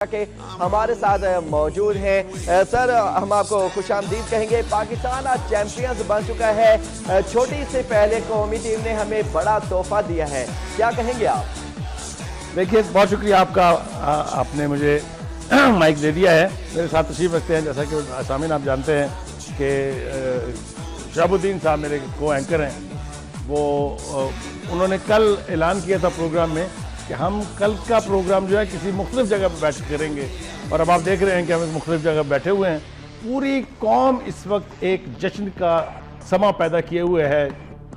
के हमारे साथ मौजूद हैं। सर, हम आपको खुशामदीद कहेंगे। पाकिस्तान आज चैंपियंस बन चुका है। छोटी से पहले कौमी टीम ने हमें बड़ा तोहफा दिया है, क्या कहेंगे आप? देखिए, बहुत शुक्रिया आपका, आपने मुझे माइक दे दिया है। मेरे साथ तशरीफ रखते हैं, जैसा कि सामीन आप जानते हैं कि शहाबुद्दीन साहब मेरे को एंकर हैं। वो उन्होंने कल ऐलान किया था प्रोग्राम में कि हम कल का प्रोग्राम जो है किसी मुख्तलिफ जगह पर बैठ करेंगे, और अब आप देख रहे हैं कि हम एक मुख्तलिफ जगह बैठे हुए हैं। पूरी कौम इस वक्त एक जश्न का समा पैदा किए हुए है।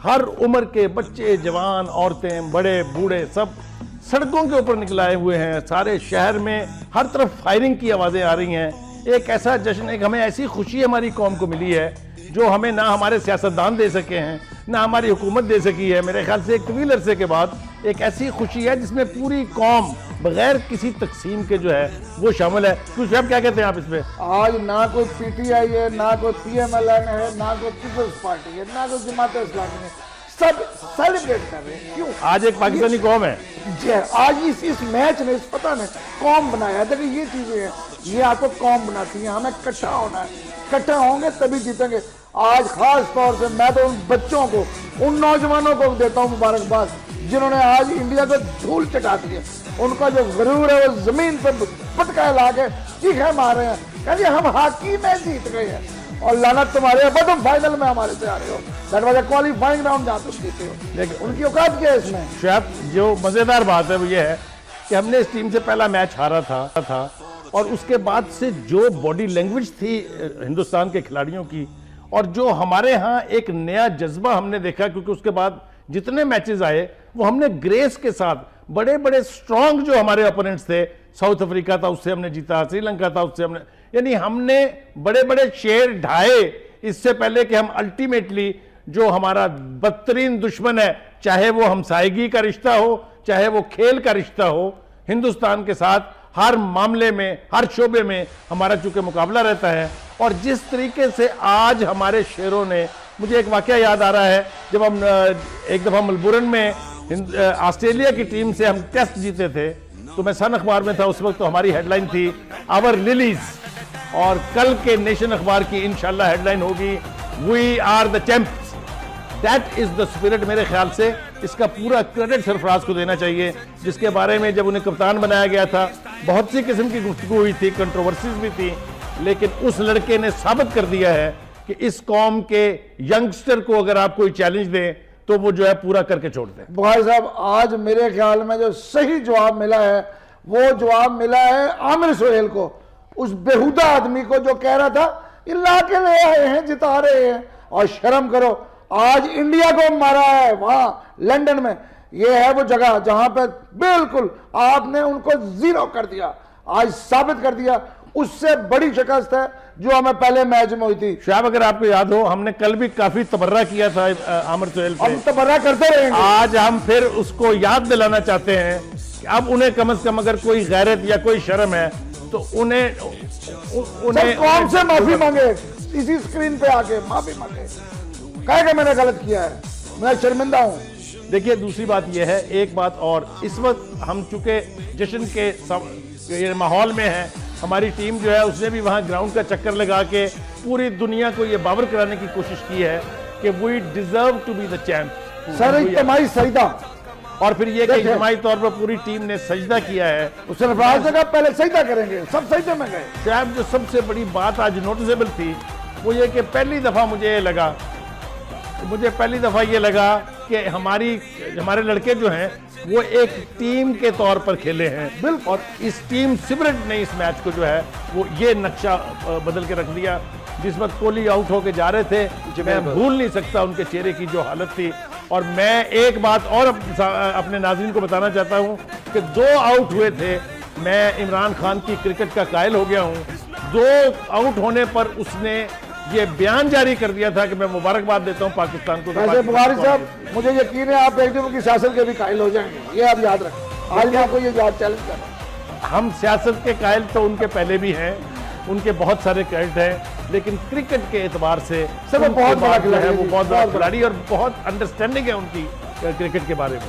हर उम्र के बच्चे, जवान, औरतें, बड़े, बूढ़े सब सड़कों के ऊपर निकलाए हुए हैं। सारे शहर में हर तरफ फायरिंग की आवाज़ें आ रही हैं। एक ऐसा जश्न, एक हमें ऐसी खुशी हमारी कौम को मिली है जो हमें ना हमारे सियासतदान दे सके हैं, ना हमारी हुकूमत दे सकी है। मेरे ख्याल से एक तवील अरसे के बाद एक ऐसी खुशी है जिसमें पूरी कौम बगैर किसी तकसीम के जो है वो शामिल है। कुछ अब क्या कहते हैं आप इसमें? आज ना कोई पीटीआई है, ना कोई पीएमएलएन है, ना कोई पीपल्स पार्टी है, ना कोई जमात इस्लामी है, सब सेलिब्रेट कर रहे हैं। क्यों? आज एक पाकिस्तानी कौम है। आज इस मैच ने, इस पता ने कौम बनाया है। देखिए, ये चीजें हैं, ये आपको कौम बनाती हैं। हमें इकट्ठा होना है, इकट्ठा होंगे तभी जीतेंगे। आज खास तौर से मैं तो उन बच्चों को, उन नौजवानों को देता हूँ मुबारकबाद जिन्होंने आज इंडिया को धूल चटा दिया। उनका जो गरूर है वो जमीन पर पटका ला के चीखे मार रहे हैं, कहते हम हॉकी में जीत गए हैं। और लानत तुम्हारे, अब तुम फाइनल में हमारे से आ रहे हो। That was a qualifying round जहां तुम जीते हो। लेकिन उनकी औकात क्या है इसमें? शायद जो मजेदार बात है वो ये है कि हमने इस टीम से पहला मैच हारा था और उसके बाद से जो बॉडी लैंग्वेज थी हिंदुस्तान के खिलाड़ियों की, और जो हमारे यहाँ एक नया जज्बा हमने देखा, क्योंकि उसके बाद जितने मैचेस आए वो हमने ग्रेस के साथ, बड़े बड़े स्ट्रांग जो हमारे ओपोनेंट्स थे, साउथ अफ्रीका था उससे हमने जीता, श्रीलंका था उससे हमने, यानी हमने बड़े बड़े शेर ढाए इससे पहले कि हम अल्टीमेटली जो हमारा बदतरीन दुश्मन है, चाहे वो हमसायगी का रिश्ता हो, चाहे वो खेल का रिश्ता हो, हिंदुस्तान के साथ हर मामले में, हर शोबे में हमारा चूंकि मुकाबला रहता है। और जिस तरीके से आज हमारे शेरों ने, मुझे एक वाकया याद आ रहा है, जब हम एक दफ़ा मलबुरन में ऑस्ट्रेलिया की टीम से हम टेस्ट जीते थे, तो मैं सन अखबार में था उस वक्त, तो हमारी हेडलाइन थी आवर लिलीज, और कल के नेशन अखबार की इंशाल्लाह हेडलाइन होगी we are the champs. That is the spirit. मेरे ख्याल से इसका पूरा क्रेडिट सरफराज को देना चाहिए, जिसके बारे में जब उन्हें कप्तान बनाया गया था बहुत सी किस्म की गुफ्तगू हुई थी, कंट्रोवर्सीज भी थी, लेकिन उस लड़के ने साबित कर दिया है कि इस कौम के यंगस्टर को अगर आप कोई चैलेंज दें तो वो जो है पूरा करके छोड़ते हैं। बुखारी साहब, आज मेरे ख्याल में जो सही जवाब मिला है वो जवाब मिला है आमिर सुहेल को, उस बेहुदा आदमी को जो कह रहा था ये ला के ले आए हैं, जिता रहे हैं। और शर्म करो, आज इंडिया को मारा है वहां लंदन में। ये है वो जगह जहां पर बिल्कुल आपने उनको जीरो कर दिया, आज साबित कर दिया। उससे बड़ी शिकस्त है जो हमें पहले मैच में हुई थी। शायद अगर आपको याद हो, हमने कल भी काफी तबर्रा किया था आमिर सुहेल पे। हम तबर्रा करते रहेंगे। आज हम फिर उसको याद दिलाना चाहते हैं कि अब उन्हें कम से कम अगर कोई गैरत या कोई शर्म है तो उन्हें कौन से माफी मांगे, इसी स्क्रीन पे आके माफी मांगे, कहेगा मैंने गलत किया है, मैं शर्मिंदा हूं। देखिए, दूसरी बात यह है, एक बात और, इस वक्त हम चूंकि जश्न के माहौल में हैं, हमारी टीम जो है उसने भी वहां ग्राउंड का चक्कर लगा के पूरी दुनिया को यह बावर कराने की कोशिश की है कि we deserve to be the champ. Sir, इज्तिमाई सजदा, और फिर यह कि इज्तिमाई तौर पर पूरी टीम ने सजदा किया है। उससे जगह पहले सजदा करेंगे, सब सजदे में गए। शायद जो सबसे बड़ी बात आज नोटिसेबल थी वो ये कि पहली दफा मुझे ये लगा कि हमारे लड़के जो हैं वो एक टीम के तौर पर खेले हैं, और इस टीम स्पिरिट ने इस मैच को जो है वो ये नक्शा बदल के रख दिया। जिस वक्त कोहली आउट होके जा रहे थे, मैं भूल नहीं सकता उनके चेहरे की जो हालत थी। और मैं एक बात और अपने नाज़रीन को बताना चाहता हूं कि 2 आउट हुए थे, मैं इमरान खान की क्रिकेट का कायल हो गया हूं। 2 आउट होने पर उसने ये बयान जारी कर दिया था कि मैं मुबारकबाद देता हूं पाकिस्तान को। वैसे बुखारी साहब, मुझे यकीन है आप एक दिन की सियासत के भी कायल हो जाएंगे, ये आप याद रखें। आज मैं आपको ये याद चैलेंज कर रहा हूं। हम सियासत के कायल तो उनके पहले भी हैं, उनके बहुत सारे क्रेडिट हैं, लेकिन क्रिकेट के एतबार से सब बहुत बड़ा खिलाड़ी है, वो बहुत बड़ा खिलाड़ी और बहुत अंडरस्टैंडिंग है उनकी क्रिकेट के बारे में।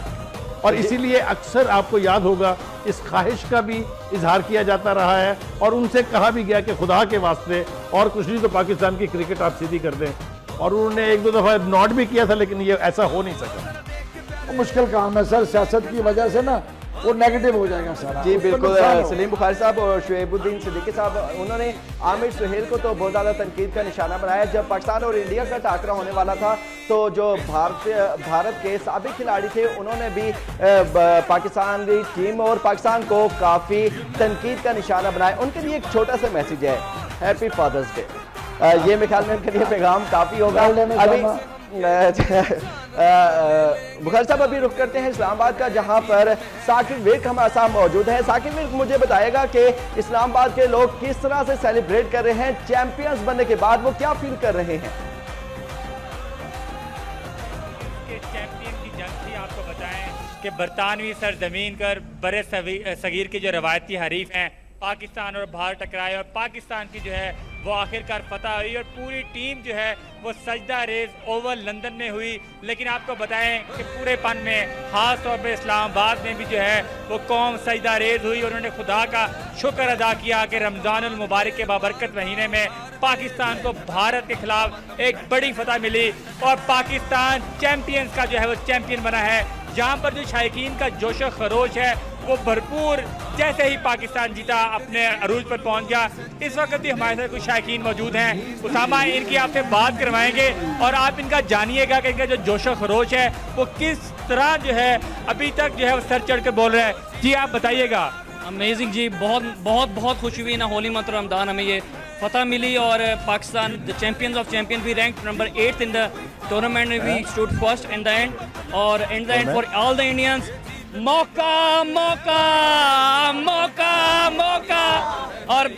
और इसीलिए अक्सर आपको याद होगा इस ख्वाहिश का भी इजहार किया जाता रहा है और उनसे कहा भी गया कि खुदा के वास्ते और कुछ नहीं तो पाकिस्तान की क्रिकेट आप सीधी कर दें, और उन्होंने एक दो दफ़ा नॉट भी किया था, लेकिन ये ऐसा हो नहीं सका। मुश्किल काम है सर, सियासत की वजह से ना वो नेगेटिव हो जाएगा सारा। जी उसको बिल्कुल। नुकसान होगा। सलीम बुखारी साहब और शुएबुद्दीन सिद्दीकी साहब, उन्होंने आमिर सुहेल को तो बहुत ज़्यादा तनकीद का निशाना बनाया। जब पाकिस्तान और इंडिया का टाकरा होने वाला था तो जो भारत के साबिक खिलाड़ी थे उन्होंने भी पाकिस्तान की टीम और पाकिस्तान को काफ़ी तनकीद का निशाना बनाया। उनके लिए एक छोटा सा मैसेज है, हैप्पी फादर्स डे। ये मेरे ख्याल में उनके लिए पैगाम काफ़ी होगा। अभी बुखारी साहब अभी रुख करते हैं इस्लामाबाद का, जहां पर साकिब विर्क हमारे साथ मौजूद है। साकिब विर्क मुझे बताएगा कि इस्लामाबाद के लोग किस तरह से सेलिब्रेट कर रहे हैं चैंपियंस बनने के बाद, वो क्या फील कर रहे हैं? चैंपियन की जंग थी, आपको बताएं कि बरतानवी सरजमीन पर बड़े सगीर के जो रवायती हरीफ हैं पाकिस्तान और भारत टकराए और पाकिस्तान की जो है वो आखिरकार फतह हुई और पूरी टीम जो है वो सजदा रेज ओवल लंदन में हुई। लेकिन आपको बताएं कि पूरे पन में खास तौर पर इस्लामाबाद में भी जो है वो कौम सजदा रेज हुई और उन्होंने खुदा का शुक्र अदा किया कि रमज़ानुल मुबारक के बाबरकत महीने में पाकिस्तान को भारत के खिलाफ एक बड़ी फतह मिली और पाकिस्तान चैंपियंस का जो है वो चैंपियन बना है। जहाँ पर जो शायकीन का जोश व खरोश है वो भरपूर, जैसे ही पाकिस्तान जीता अपने अरूज पर पहुंच गया। इस वक्त भी हमारे साथ कुछ शायकीन मौजूद हैं। उसामा, इनकी आपसे बात करवाएंगे और आप इनका जानिएगा कि इनका जो जोश व खरोश है वो किस तरह जो है अभी तक जो है वो सर चढ़ कर बोल रहे हैं। जी आप बताइएगा। अमेजिंग जी, बहुत बहुत बहुत खुशी हुई ना। होली मंथ रमदान हमें ये फतह मिली और Pakistan the champions of champion we rank number 8 in the tournament, we stood first in the end और in the end for all the Indians. मौका मौका मौका मौका। और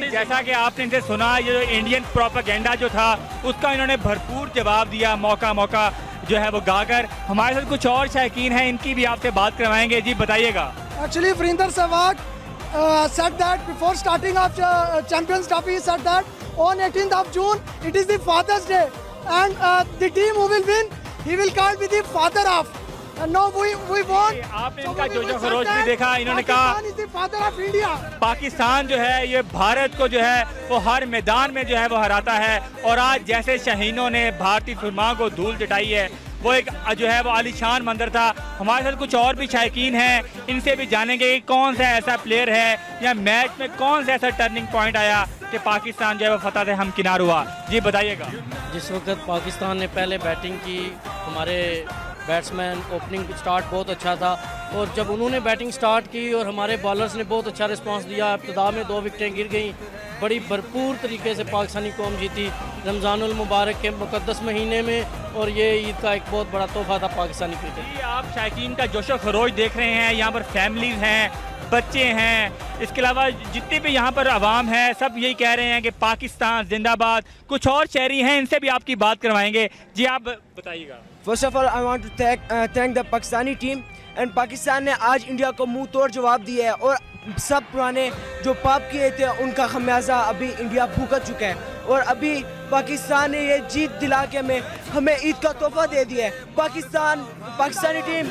जैसा कि आपने इनसे सुना, ये जो इंडियन प्रोपेगेंडा जो था उसका इन्होंने भरपूर जवाब दिया, मौका मौका जो है वो गाकर। हमारे साथ कुछ और शायकीन हैं, इनकी भी आपसे बात करवाएंगे। जी बताइएगा। Actually, Vrinder Sehwag said that before starting of Champions Trophy, he said that on 18th of June, it is the Father's Day, and the team who will win, he will call with the father of. And now we want. आपने इनका जोश खरोश भी देखा, इन्होंने कहा Pakistan is the father of India. Pakistan जो है ये भारत को जो है वो हर मैदान में जो है वो हराता है और आज जैसे शहीनों ने भारतीय फिल्मों को धूल चटाई है वो एक जो है वो आलीशान मंदिर था। हमारे साथ कुछ और भी शायकीन हैं, इनसे भी जानेंगे कि कौन सा ऐसा प्लेयर है या मैच में कौन सा ऐसा टर्निंग पॉइंट आया कि पाकिस्तान जो है वो फतह से हमकिनार हुआ। जी बताइएगा। जिस वक्त पाकिस्तान ने पहले बैटिंग की, हमारे बैट्समैन ओपनिंग स्टार्ट बहुत अच्छा था और जब उन्होंने बैटिंग स्टार्ट की और हमारे बॉलर्स ने बहुत अच्छा रिस्पांस दिया, इब्तिदा में 2 विकेटें गिर गई, बड़ी भरपूर तरीके से पाकिस्तानी कौम जीती रमज़ानुल मुबारक के मुक़द्दस महीने में और ये ईद का एक बहुत बड़ा तोहफा था पाकिस्तानी क्रिकेट। जी आप शायकीन का जोश खरोश देख रहे हैं, यहाँ पर फैमिलीज हैं, बच्चे हैं, इसके अलावा जितने भी यहाँ पर आवाम है सब यही कह रहे हैं कि पाकिस्तान जिंदाबाद। कुछ और शहरी हैं, इनसे भी आपकी बात करवाएंगे। जी आप बताइएगा। First of all I want to thank the Pakistani team and Pakistan ने आज इंडिया को मुंह तोड़ जवाब दिया है और सब पुराने जो पाप किए थे उनका खमियाजा अभी इंडिया भुगत चुका है और अभी पाकिस्तान ने ये जीत दिला के हमें ईद का तोहफा दे दिया है। Pakistani team,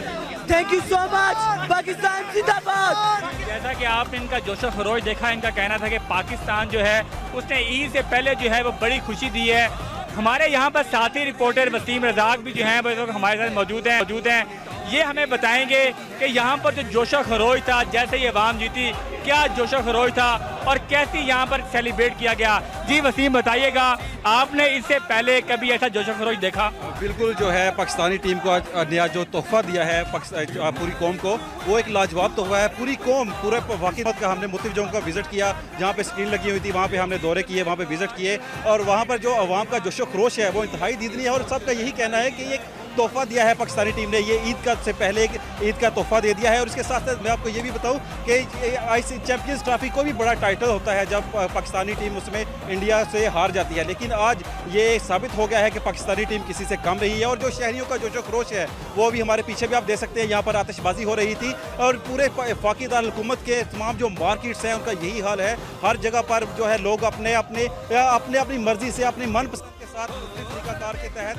thank you so much. Pakistan जिंदाबाद। जैसा कि आपने इनका जोश खरोश देखा, इनका कहना था कि पाकिस्तान जो है उसने ईद से पहले जो है वो बड़ी खुशी दी है। हमारे यहाँ पर साथी रिपोर्टर वसीम रजाक भी जो हैं वो हमारे साथ मौजूद हैं। ये हमें बताएंगे कि यहाँ पर जो जोशो खरोश था, जैसे ये अवाम जीती, क्या जोशो खरोश था और कैसे यहाँ पर सेलिब्रेट किया गया। जी वसीम बताइएगा, आपने इससे पहले कभी ऐसा जोशो खरोश देखा? बिल्कुल, जो है पाकिस्तानी टीम को नया जो तोहफा दिया है पूरी कौम को, वो एक लाजवाब तोहफा है। पूरी कौम, पूरे वाकई का हमने मुख्तलिफ जगहों का विजिट किया, जहाँ पे स्क्रीन लगी हुई थी वहाँ पे हमने दौरे किए, वहाँ पे विजिट किए और वहाँ पर जो अवाम का जोशो खरोश है वो इंतहाई दीदनी है और सबका यही कहना है कि ये तोहफा दिया है पाकिस्तानी टीम ने, ये ईद का से पहले ईद का तोहफा दे दिया है। और इसके साथ साथ मैं आपको ये भी बताऊं कि आईसी चैंपियंस ट्रॉफी को भी बड़ा टाइटल होता है जब पाकिस्तानी टीम उसमें इंडिया से हार जाती है, लेकिन आज ये साबित हो गया है कि पाकिस्तानी टीम किसी से कम नहीं है। और जो शहरियों का जोशो खरोश है वो भी हमारे पीछे भी आप देख सकते हैं, यहाँ पर आतिशबाजी हो रही थी और पूरे वफाकी दारुल-हुकूमत के तमाम जो मार्केट्स हैं उनका यही हाल है। हर जगह पर जो है लोग अपने अपनी मर्जी से, अपनी मनपसंद साथ मुख्तलिफ तरीकाकार के तहत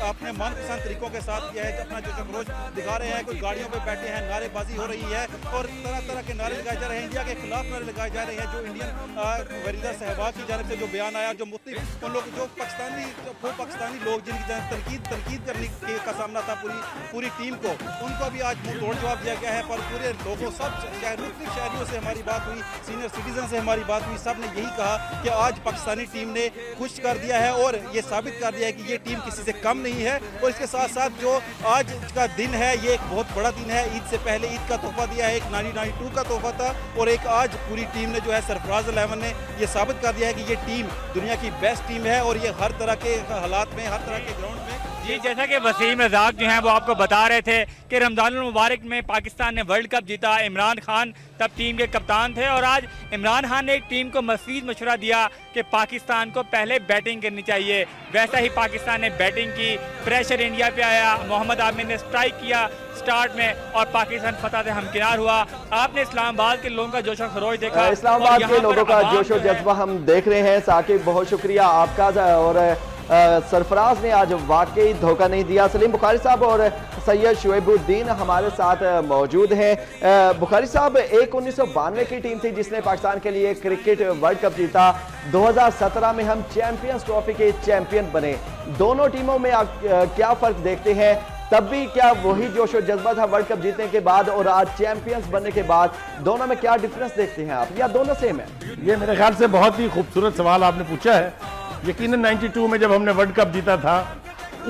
अपने मनपसंद तरीकों के साथ किया है, अपना जोश खरोश दिखा रहे हैं। कुछ गाड़ियों पर बैठे हैं, नारेबाजी हो रही है और तरह तरह के नारे लगाए जा रहे हैं, इंडिया के खिलाफ नारे लगाए जा रहे हैं। जो इंडियन वरीदा सहवाग की जानब से जो बयान आया, जो मुख्तलिफ उन लोग जो पाकिस्तानी लोग जिनकी तनकीद करने का सामना था पूरी टीम को, उनको भी आज मुंह तोड़ जवाब दिया गया है। पर पूरे लोगों मुख्तलिफ शहरियों से हमारी बात हुई, सीनियर सिटीजन से हमारी बात हुई, सब ने यही कहा कि आज पाकिस्तानी टीम ने खुश कर दिया है और ये साबित कर दिया है कि ये टीम किसी से कम नहीं है। और इसके साथ साथ जो आज का दिन है, ये एक बहुत बड़ा दिन है। ईद से पहले ईद का तोहफा दिया है, एक 1992 का तोहफा था और एक आज पूरी टीम ने जो है सरफराज 11 ने ये साबित कर दिया है कि ये टीम दुनिया की बेस्ट टीम है और ये हर तरह के हालात में, हर तरह के ग्राउंड में। जी, जैसा कि वसीम रज़ाक जो हैं वो आपको बता रहे थे कि रमज़ानुल मुबारक में पाकिस्तान ने वर्ल्ड कप जीता। इमरान खान तब टीम के कप्तान थे और आज इमरान खान ने एक टीम को मज़ीद मशवरा दिया कि पाकिस्तान को पहले बैटिंग करनी चाहिए। वैसा ही पाकिस्तान ने बैटिंग की, प्रेशर इंडिया पे आया, मोहम्मद आमिर ने स्ट्राइक किया स्टार्ट में और पाकिस्तान फतह से हमकिनार हुआ। आपने इस्लामाबाद के लोगों का जोशो खरोश देखा, इस्लामाबाद के लोगों का जोशो जज्बा हम देख रहे हैं। साकिब, बहुत शुक्रिया आपका और सरफराज ने आज वाकई धोखा नहीं दिया। सलीम बुखारी साहब और सैयद शुएबुद्दीन हमारे साथ मौजूद हैं। बुखारी साहब, एक 1992 की टीम थी जिसने पाकिस्तान के लिए क्रिकेट वर्ल्ड कप जीता। 2017 में हम चैंपियंस ट्रॉफी के चैंपियन बने। दोनों टीमों में आप क्या फर्क देखते हैं? तब भी क्या वही जोश और जज्बा था वर्ल्ड कप जीतने के बाद और आज चैंपियंस बनने के बाद? दोनों में क्या डिफरेंस देखते हैं आप, या दोनों सेम है? ये मेरे ख्याल से बहुत ही खूबसूरत सवाल आपने पूछा है। यकीनन 92 में जब हमने वर्ल्ड कप जीता था,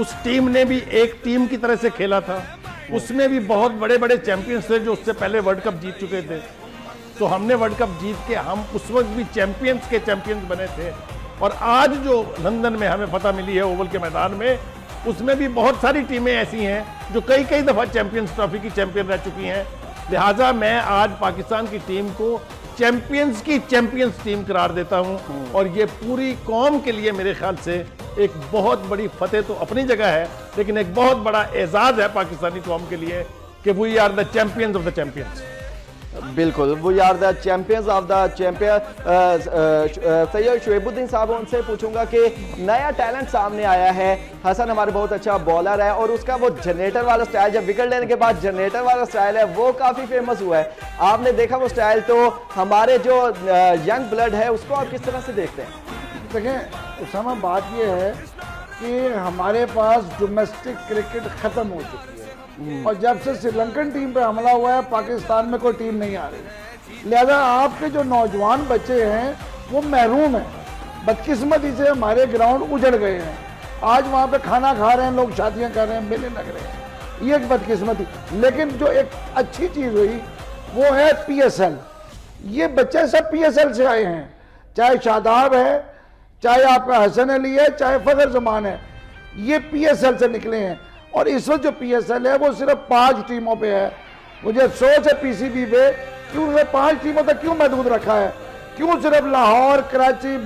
उस टीम ने भी एक टीम की तरह से खेला था। उसमें भी बहुत बड़े बड़े चैंपियंस थे जो उससे पहले वर्ल्ड कप जीत चुके थे। तो हमने वर्ल्ड कप जीत के हम उस वक्त भी चैंपियंस के चैंपियंस बने थे। और आज जो लंदन में हमें पता मिली है ओवल के मैदान में, उसमें भी बहुत सारी टीमें ऐसी हैं जो कई कई दफ़ा चैंपियंस ट्रॉफी की चैंपियन रह चुकी हैं। लिहाजा मैं आज पाकिस्तान की टीम को चैंपियंस की चैंपियंस टीम करार देता हूं और ये पूरी कौम के लिए मेरे ख्याल से एक बहुत बड़ी फतेह तो अपनी जगह है, लेकिन एक बहुत बड़ा एजाज है पाकिस्तानी कौम के लिए कि we are the champions of the champions. बिल्कुल, we are the champions of the champion. Syed Shoaibuddin साहब, उनसे पूछूंगा कि नया टैलेंट सामने आया है। हसन हमारे बहुत अच्छा बॉलर है और उसका वो जनरेटर वाला स्टाइल, जब विकेट लेने के बाद जनरेटर वाला स्टाइल है, वो काफ़ी फेमस हुआ है। आपने देखा वो स्टाइल, तो हमारे जो यंग ब्लड है उसको आप किस तरह से देखते हैं? देखें उसामा, बात ये है कि हमारे पास डोमेस्टिक क्रिकेट ख़त्म हो चुकी है और जब से श्रीलंकन टीम पे हमला हुआ है, पाकिस्तान में कोई टीम नहीं आ रही। लिहाजा आपके जो नौजवान बच्चे हैं वो महरूम हैं। बदकिस्मती से हमारे ग्राउंड उजड़ गए हैं। आज वहाँ पे खाना खा रहे हैं लोग, शादियाँ कर रहे हैं, मेले लग रहे हैं। ये एक बदकिस्मती। लेकिन जो एक अच्छी चीज़ हुई वो है PSL। ये बच्चे सब PSL से आए हैं, चाहे शादाब है, चाहे आपका हसन अली है, चाहे फखर जमान है, ये PSL से निकले हैं। और इस वक्त जो PSL है वो सिर्फ 5 टीमों पे है। मुझे अफसोस है PCB पे, क्यों उन्होंने 5 टीमों तक क्यों महदूद रखा है? क्यों सिर्फ लाहौर, कराची,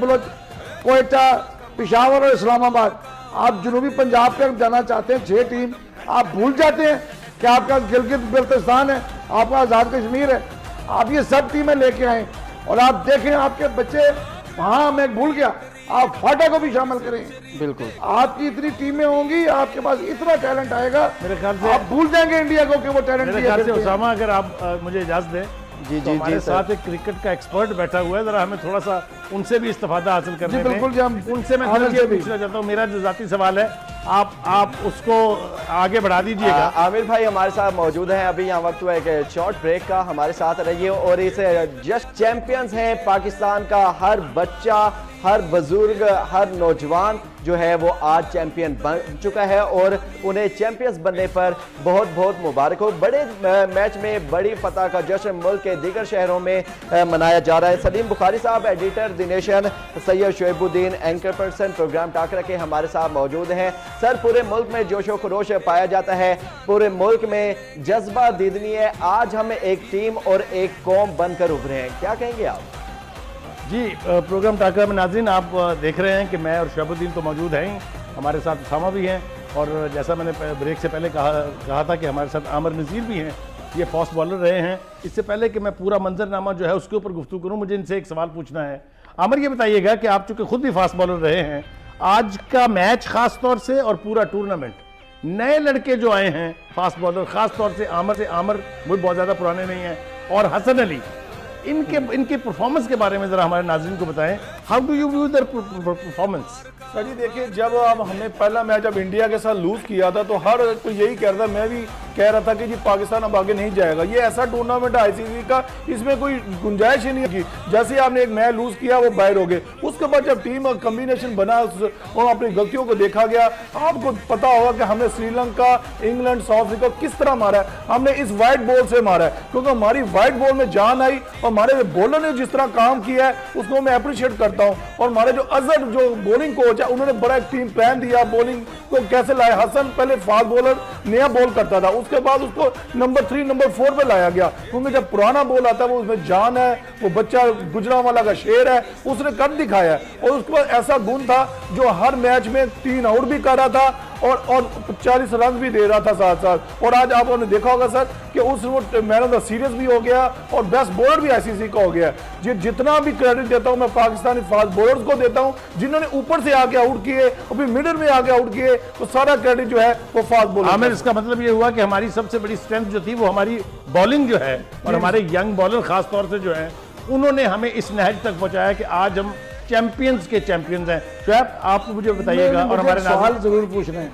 कोयटा, पेशावर और इस्लामाबाद? आप जनूबी पंजाब पे जाना चाहते हैं 6 टीम, आप भूल जाते हैं कि आपका गिलगित बल्तिस्तान है, आपका आज़ाद कश्मीर है। आप ये सब टीमें लेके आए और आप देखें आपके बच्चे, हाँ मैं भूल गया, आप फाटा को भी शामिल करें। बिल्कुल, आपकी इतनी टीमें होंगी, आपके पास इतना टैलेंट आएगा, मेरे ख्याल से आप भूल जाएंगे इंडिया को कि वो टैलेंट मेरे ख्याल से उसामा, अगर आप मुझे इजाजत दें, जी तो हमारे साथ एक क्रिकेट का एक्सपर्ट बैठा हुआ है, जरा हमें थोड़ा सा उनसे भी इस्तेफादा हासिल करने में। बिल्कुल जी, हम उनसे मैं ये पूछना चाहता हूँ, मेरा जो जाती सवाल है, आप उसको आगे बढ़ा दीजिएगा। आमिर भाई हमारे साथ मौजूद हैं। अभी यहाँ वक्त हुआ एक शॉर्ट ब्रेक का, हमारे साथ रहिए। और इस जस्ट चैंपियंस हैं पाकिस्तान का हर बच्चा, हर बुजुर्ग, हर नौजवान जो है वो आज चैंपियन बन चुका है और उन्हें चैंपियंस बनने पर बहुत बहुत मुबारक हो। बड़े मैच में बड़ी फतह का जश्न मुल्क के दीगर शहरों में मनाया जा रहा है। सलीम बुखारी साहब, editor the Nation, Syed Shoaibuddin, anchor person programme Takra के हमारे साथ मौजूद हैं। सर, पूरे मुल्क में जोशो खरोश पाया जाता है, पूरे मुल्क में जज्बा दीदनी है। आज हम एक टीम और एक कौम बनकर उभरे हैं, क्या कहेंगे आप? जी, प्रोग्राम टाकरा में नाज़रीन, आप देख रहे हैं कि मैं और शुएबुद्दीन तो मौजूद हैं ही, हमारे साथ उसामा भी हैं और जैसा मैंने ब्रेक से पहले कहा था कि हमारे साथ आमिर नज़ीर भी हैं। ये फास्ट बॉलर रहे हैं। इससे पहले कि मैं पूरा मंजरनामा जो है उसके ऊपर गुफ्तगू करूँ, मुझे इनसे एक सवाल पूछना है। आमिर, ये बताइएगा कि आप चूँकि खुद भी फास्ट बॉलर रहे हैं, आज का मैच खास तौर से और पूरा टूर्नामेंट, नए लड़के जो आए हैं फास्ट बॉलर, खास तौर से आमर वो बहुत ज्यादा पुराने नहीं हैं, और हसन अली, इनके परफॉर्मेंस के बारे में जरा हमारे नाज़रीन को बताएं। How do you view their performance? Sir ji देखिए, जब अब हमने पहला मैच जब इंडिया के साथ लूज किया था तो हर कोई यही कह रहा था, मैं भी कह रहा था कि जी पाकिस्तान अब आगे नहीं जाएगा। ये ऐसा टूर्नामेंट है आईसीसी का, इसमें कोई गुंजाइश ही नहीं की। जैसे आपने एक मैच लूज किया वो बाहर हो गए, उसके बाद जब टीम कॉम्बिनेशन बना और अपनी गलतियों को देखा गया, आपको पता होगा कि हमने श्रीलंका, इंग्लैंड, साउथ अफ्रीका किस तरह मारा है। हमने इस वाइट बॉल से मारा है क्योंकि हमारी वाइट बॉल में जान आई और हमारे बॉलर ने जिस तरह काम किया है उसको मैं अप्रिशिएट करता हूं। और हमारे जो अजहर जो बॉलिंग कोच है उन्होंने बड़ा एक टीम प्लान दिया, बॉलिंग को कैसे लाया। हसन पहले फास्ट बॉलर नया बॉल करता था, उसके बाद उसको नंबर 3 नंबर 4 पे लाया गया क्योंकि जब पुराना बॉल आता है वो उसमें जान है, वो बच्चा गुजरांवाला का शेर है, उसने कर दिखाया है। और उसके बाद ऐसा गुण था जो हर मैच में 3 आउट भी कर रहा था और 40 रन भी दे रहा था साथ साथ। और आज आपने देखा होगा सर कि उस मैन ऑफ द सीरीज भी हो गया और बेस्ट बॉलर भी आईसीसी का हो गया। जितना भी क्रेडिट देता हूं मैं पाकिस्तानी फास्ट बॉलर्स को देता हूं जिन्होंने ऊपर से आके आउट किए और फिर मिडिल में आके आउट किए, तो सारा क्रेडिट जो है वो फास्ट बॉलर। आमिर, इसका मतलब ये हुआ कि हमारी सबसे बड़ी स्ट्रेंथ जो थी वो हमारी बॉलिंग जो है, और हमारे यंग बॉलर खास तौर से जो है उन्होंने हमें इस नहज तक पहुंचाया कि आज हम चैंपियंस के चैंपियंस हैं। शोएब, आप मुझे बताइएगा और हमारे सवाल जरूर पूछना है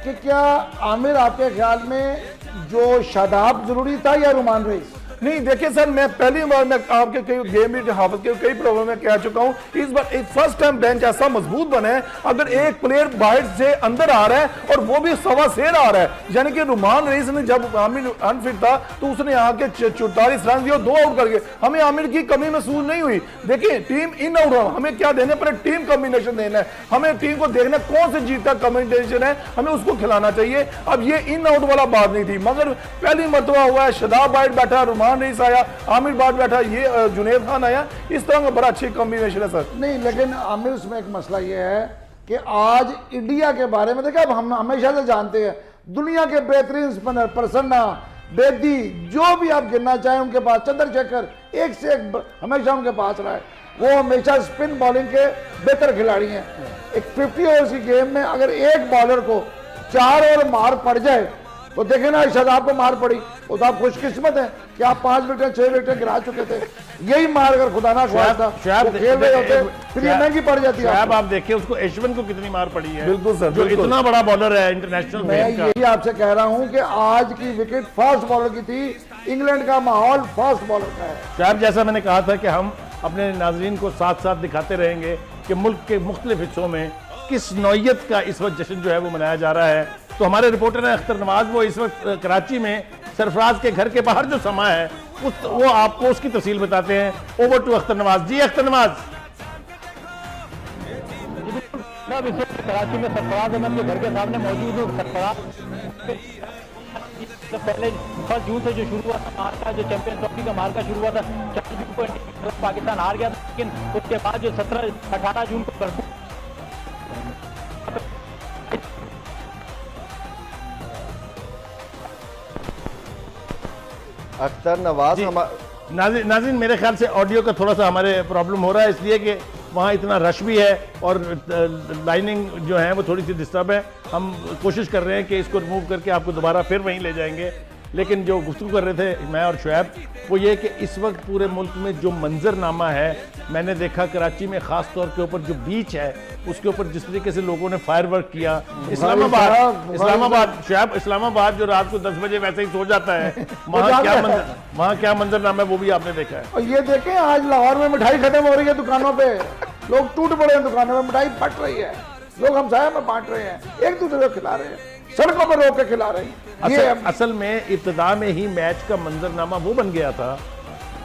कि क्या आमिर आपके ख्याल में जो शादाब जरूरी था या रुमान रईस? नहीं देखिए सर, मैं पहली बार मैं आपके कई गेम में हाफिज के कई प्रोग्राम में कह चुका हूं, इस बार एक फर्स्ट टाइम बेंच ऐसा मजबूत बने। अगर एक प्लेयर बाहर से अंदर आ रहा है और वो भी सवा शेर आ रहा है, यानी कि रुमान रईस ने जब आमिर अनफिट था तो उसने आके 44 रन दिए और 2 आउट करके, हमें आमिर की कमी महसूस नहीं हुई। देखिए टीम इन आउट, हमें क्या देना है, टीम कॉम्बिनेशन देना है, हमें टीम को देखना कौन से जीत का कॉम्बिनेशन है, हमें उसको खिलाना चाहिए। अब ये इन आउट वाला बात नहीं थी, मगर पहली मरतबा हुआ है, शादाब बाहर बैठा, रुमान रईस आया, आमिर बाहर बैठा, ये जुनैद खान आया, इस तरह का बड़ा अच्छी कॉम्बिनेशन है सर। नहीं लेकिन आमिर उसमें एक मसला ये है कि आज इंडिया के बारे में देखिए, अब हम हमेशा से जानते हैं दुनिया के बेहतरीन स्पिनर प्रसन्ना, बेदी, जो भी आप गिनना चाहें उनके पास, चंद्रशेखर, एक से एक हमेशा उनके पास रहा है। वो हमेशा स्पिन बॉलिंग के बेहतर खिलाड़ी हैं। एक 50 ओवर्स की गेम में अगर एक बॉलर को 4 ओवर मार पड़ जाए तो देखे ना, शादाब को मार पड़ी, वो तो आप खुशकिस्मत है कि आप 5 विकेट 6 विकेट गिरा चुके थे। यही मार अगर खुदा ना खुआता खेल रहे होते फिर ये महंगी पड़ जाती है। आप देखिए उसको एशवन को कितनी मार पड़ी है। बिल्कुल सर, जो इतना बड़ा बॉलर है इंटरनेशनल। मैं यही आपसे कह रहा हूं कि आज की विकेट फास्ट बॉलर की थी, इंग्लैंड का माहौल फास्ट बॉलर का है। शायद जैसा मैंने कहा था कि हम अपने नाजरीन को साथ साथ दिखाते रहेंगे कि मुल्क के मुख्तलिफ हिस्सों में किस नौयत का इस वक्त जश्न जो है वो मनाया जा रहा है। तो हमारे रिपोर्टर हैं अख्तर नवाज, वो इस वक्त कराची में सरफराज के घर के बाहर जो समा है वो आपको उसकी तफसील बताते हैं। Over to Akhtar Nawaz. जी अख्तर नवाज। मैं इस वक्त कराची में सरफराज अहमद के घर के सामने मौजूद हूँ। सरफराज तो पहले 1 जून से जो शुरू हुआ था मार्का, जो चैंपियंस ट्रॉफी का मार्का शुरू हुआ था, 4 जून को पाकिस्तान हार गया था, लेकिन उसके बाद जो 18 जून को भरपूर अख्तर नवाज नाज़रीन, मेरे ख्याल से ऑडियो का थोड़ा सा हमारे प्रॉब्लम हो रहा है, इसलिए कि वहाँ इतना रश भी है और लाइनिंग जो है वो थोड़ी सी डिस्टर्ब है। हम कोशिश कर रहे हैं कि इसको रिमूव करके आपको दोबारा फिर वहीं ले जाएंगे। लेकिन जो गुफ्तगू कर रहे थे मैं और शुएब, वो ये कि इस वक्त पूरे मुल्क में जो मंजरनामा है, मैंने देखा कराची में ख़ास तौर के ऊपर जो बीच है उसके ऊपर जिस तरीके से लोगों ने फायर वर्क किया। इस्लामाबाद शुएब, इस्लामाबाद जो रात को 10 बजे वैसे ही सो जाता है, वहाँ क्या मंजरनामा है वो भी आपने देखा है। और ये देखें आज लाहौर में मिठाई खत्म हो रही है दुकानों पे, लोग टूट पड़े हैं दुकानों में, मिठाई फट रही है, लोग हमसाया में बांट रहे हैं, एक दूसरे को खिला रहे हैं, सड़कों पर रोक के खिला रहे हैं। असल में इब्तिदा में ही मैच का मंजरनामा वो बन गया था,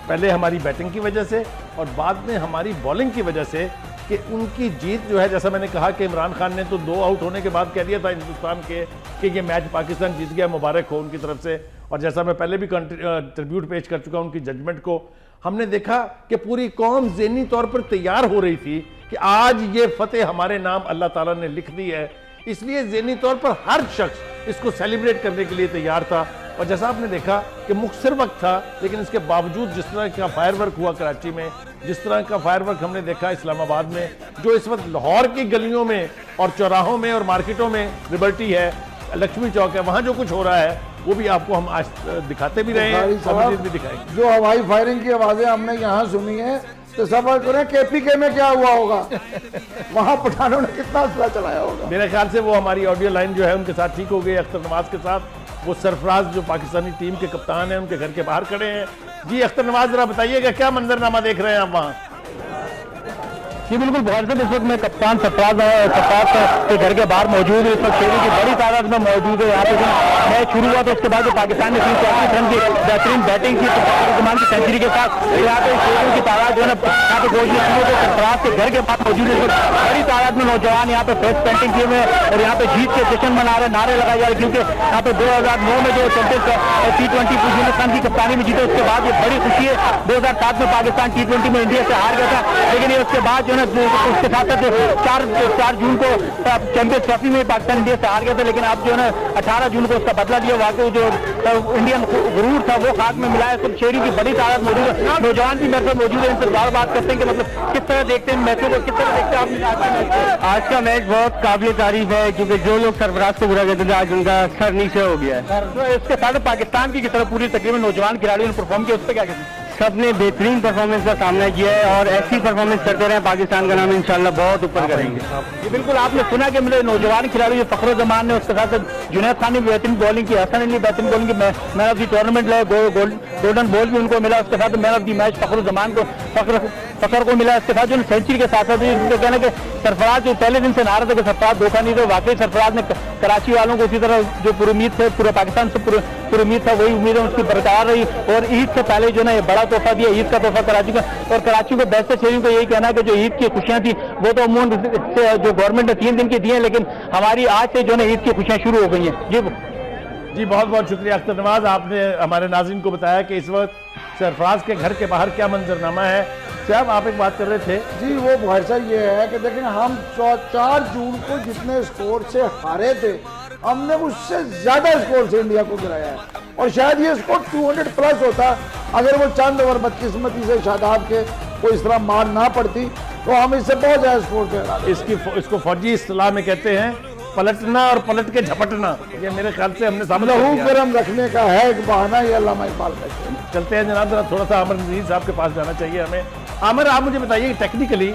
पहले हमारी बैटिंग की वजह से और बाद में हमारी बॉलिंग की वजह से, कि उनकी जीत जो है, जैसा मैंने कहा कि इमरान खान ने तो 2 आउट होने के बाद कह दिया था हिंदुस्तान के कि ये मैच पाकिस्तान जीत गया, मुबारक हो उनकी तरफ से। और जैसा मैं पहले भी ट्रिब्यूट पेश कर चुका उनकी जजमेंट को, हमने देखा कि पूरी कौम ज़हनी तौर पर तैयार हो रही थी कि आज ये फतेह हमारे नाम अल्लाह ताला ने लिख दी है, इसलिए ज़हनी तौर पर हर शख्स इसको सेलिब्रेट करने के लिए तैयार था। और जैसा आपने देखा कि मुख्तसर वक्त था, लेकिन इसके बावजूद जिस तरह का फायरवर्क हुआ कराची में, जिस तरह का फायरवर्क हमने देखा इस्लामाबाद में, जो इस वक्त लाहौर की गलियों में और चौराहों में और मार्केटों में लिबर्टी है, लक्ष्मी चौक है, वहाँ जो कुछ हो रहा है वो भी आपको हम आज दिखाते भी रहे हैं, भी दिखाएंगे। जो हवाई फायरिंग की आवाजें हमने यहाँ सुनी है तो सब करें KPK में क्या हुआ होगा वहां पठानों ने कितना असला चलाया होगा। मेरे ख्याल से वो हमारी ऑडियो लाइन जो है उनके साथ ठीक हो गई, अख्तर नवाज के साथ। वो सरफराज जो पाकिस्तानी टीम के कप्तान हैं उनके घर के बाहर खड़े हैं। जी अख्तर नवाज, जरा बताइएगा क्या मंजरनामा देख रहे हैं आप वहाँ? जी बिल्कुल, बहुत से इस वक्त मैं कप्तान सरफराज के घर के बाहर मौजूद है। इस वक्त शेरों की बड़ी तादाद में मौजूद है। यहाँ पे मैच शुरू हुआ तो उसके बाद जो पाकिस्तान ने 334 रन की बेहतरीन बैटिंग की पाकिस्तान की सेंचुरी के साथ, यहाँ पे शेरों की तादाद जो है यहाँ पे पहुंचने शुरू हो, सरफराज के घर के बाहर मौजूद है। बड़ी तादाद में नौजवान यहाँ पे फेस पेंटिंग किए हुए और यहाँ पे जीत के जश्न मना रहे, नारे लगाए जा रहे, क्योंकि यहाँ पे 2009 में जो चैंपियंस T20 यूनुस खान की कप्तानी में जीते, उसके बाद ये बड़ी खुशी है। 2007 में पाकिस्तान T20 में इंडिया से हार गया था, लेकिन ये उसके बाद जो है उसके साथ साथ 4 जून को चैंपियंस ट्रॉफी में पाकिस्तान इंडिया से हार गया था, लेकिन अब जो है 18 जून को उसका बदला लिया। वाकई जो इंडियन गुरूर था वो खाक में मिलाया। सब शेरी की बड़ी तादाद मौजूद है, नौजवान भी मेरे साथ मौजूद है। इनसे बात करते हैं कि मतलब किस तरह देखते हैं मैचों को, किस तरह देखते हैं आप? आज का मैच बहुत काबिल तारीफ है, क्योंकि जो लोग सरफराज को बुरा कहते थे आज उनका सर नीचे हो गया है। तो इसके साथ पाकिस्तान की तरफ पूरी तकरीबन नौजवान खिलाड़ियों ने परफॉर्म किया, उस पर क्या कहते हैं? सबने बेहतरीन परफॉर्मेंस का सामना किया है और ऐसी परफॉर्मेंस करते रहे, पाकिस्तान का नाम इंशाल्लाह बहुत ऊपर करेंगे। ये बिल्कुल आपने सुना कि मेरे नौजवान खिलाड़ी जो फखर जमान ने, उसके साथ जुनैद खान ने बेहतरीन बॉलिंग की, हसन अली बेहतरीन बॉलिंग की, मैन ऑफ द टूर्नामेंट लाए, गोल्डन बॉल भी उनको मिला। उसके साथ मैन ऑफ द मैच फखर जमान को फखर को मिला। इसके साथ जो सेंचुरी के साथ उनका कहना कि सरफराज जो पहले दिन से नारा था कि सरफराज धोखा नहीं था, वाकई सरफराज ने कराची वालों को उसी तरह जो पूरी उम्मीद थे, पूरे पाकिस्तान से पूरी उम्मीद था, वही उम्मीद उसकी बरकरार रही। और ईद से पहले जो ना ये बड़ा तोहफा दिया, ईद का तोहफा कराची का। और कराची को बेस्ट शहरियों को यही कहना है कि जो ईद की खुशियां थी वो तो अमूमन जो गवर्नमेंट ने 3 दिन की दी है, लेकिन हमारी आज से जो ना ईद की खुशियां शुरू हो गई हैं। जी बहुत बहुत शुक्रिया अख्तर नवाज, आपने हमारे नाज़रीन को बताया कि इस वक्त सरफराज के घर के बाहर क्या मंजरनामा है। साहब आप एक बात कर रहे थे। जी वो भाषा ये है कि देखें, हम 4 जून को जितने स्कोर से हारे थे, हमने उससे ज्यादा स्कोर से इंडिया को गिराया है। और शायद ये स्कोर 200 प्लस होता अगर वो चंद ओवर बदकिस्मती से शादाब के कोई इस तरह मार ना पड़ती, तो हम इससे बहुत ज्यादा स्कोर से हरा। इसको फौजी इस्तिलाह में कहते हैं पलटना और पलट के झपटना। ये मेरे ख्याल से हमने सामने लहू गरम रखने का है एक बहाना, ये अल्लामा इकबाल कहते हैं। चलते हैं जनाब, जरा थोड़ा सा आमिर नज़ीर साहब के पास जाना चाहिए हमें। आमिर, आप मुझे बताइए टेक्निकली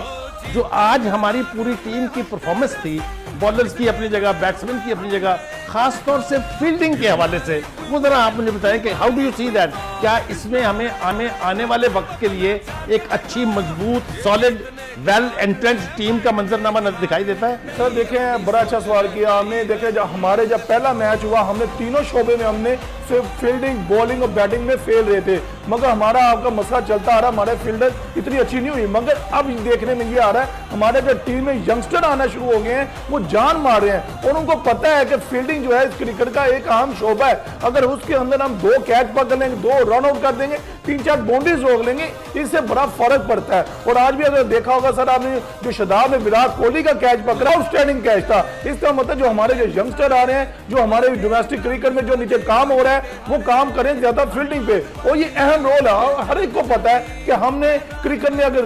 जो आज हमारी पूरी टीम की परफॉर्मेंस थी, बॉलर्स की अपनी जगह, बैट्समैन की अपनी जगह, खास तौर से फील्डिंग के हवाले से, वो जरा आप मुझे बताएं कि how do you see that? क्या इसमें हमें आने वाले वक्त के लिए एक अच्छी मजबूत सॉलिड वेल एंट्रेंच टीम का मंजरनामा दिखाई देता है? सर देखें, बड़ा अच्छा सवाल किया हमने। देखें जब पहला मैच हुआ, हमने तीनों शोबे में हमने सिर्फ फील्डिंग, बॉलिंग और बैटिंग में फेल रहे थे, मगर हमारा आपका मसला चलता आ रहा, हमारे फील्डर इतनी अच्छी नहीं हुई। मगर अब देखने में ये आ रहा है हमारे जो टीम में यंगस्टर आना शुरू हो गए हैं, वो जान मार रहे हैं और उनको पता है कि फील्डिंग जो है इस क्रिकेट का एक अहम शोबा है। अगर उसके अंदर हम 2 कैच पकड़ लेंगे, 2 रन आउट कर देंगे, 3-4 बाउंड्रीज रोक लेंगे, इससे बड़ा फर्क पड़ता है। और आज भी अगर देखा होगा सर आपने, जो शादाब ने विराट कोहली का कैच पकड़ा, आउटस्टैंडिंग कैच था। इसका मतलब जो हमारे जो यंगस्टर आ रहे हैं, जो हमारे डोमेस्टिक क्रिकेट में जो नीचे काम हो रहा है, वो काम करें ज्यादा फील्डिंग पे, और ये अहम रोल है। हर एक को पता है कि हमने क्रिकेट में अगर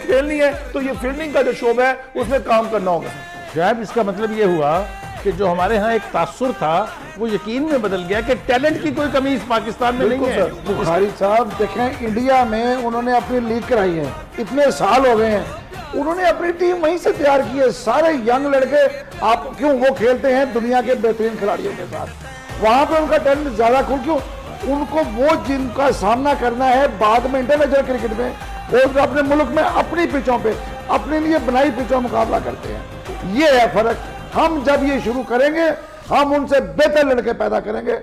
खेलनी है तो ये फील्डिंग का जो शोबा है उसमें काम करना होगा। शायद इसका मतलब ये हुआ कि जो हमारे यहाँ एक तासुर था वो यकीन में बदल गया कि टैलेंट की कोई कमी इस पाकिस्तान में नहीं है। बुखारी साहब देखें, इंडिया में उन्होंने अपनी लीग कराई है, इतने साल हो गए हैं, उन्होंने अपनी टीम वहीं से तैयार की है। सारे यंग लड़के, आप क्यों वो खेलते हैं दुनिया के बेहतरीन खिलाड़ियों के साथ, वहां पे उनका टैलेंट ज्यादा क्यों? उनको वो जिनका सामना करना है बाद में इंटरनेशनल क्रिकेट में, वो अपने मुल्क में अपनी पिचों पे, अपने लिए बनाई पिचों मुकाबला करते हैं। ये है फर्क। हम जब ये शुरू करेंगे, हम उनसे बेहतर लड़के पैदा करेंगे।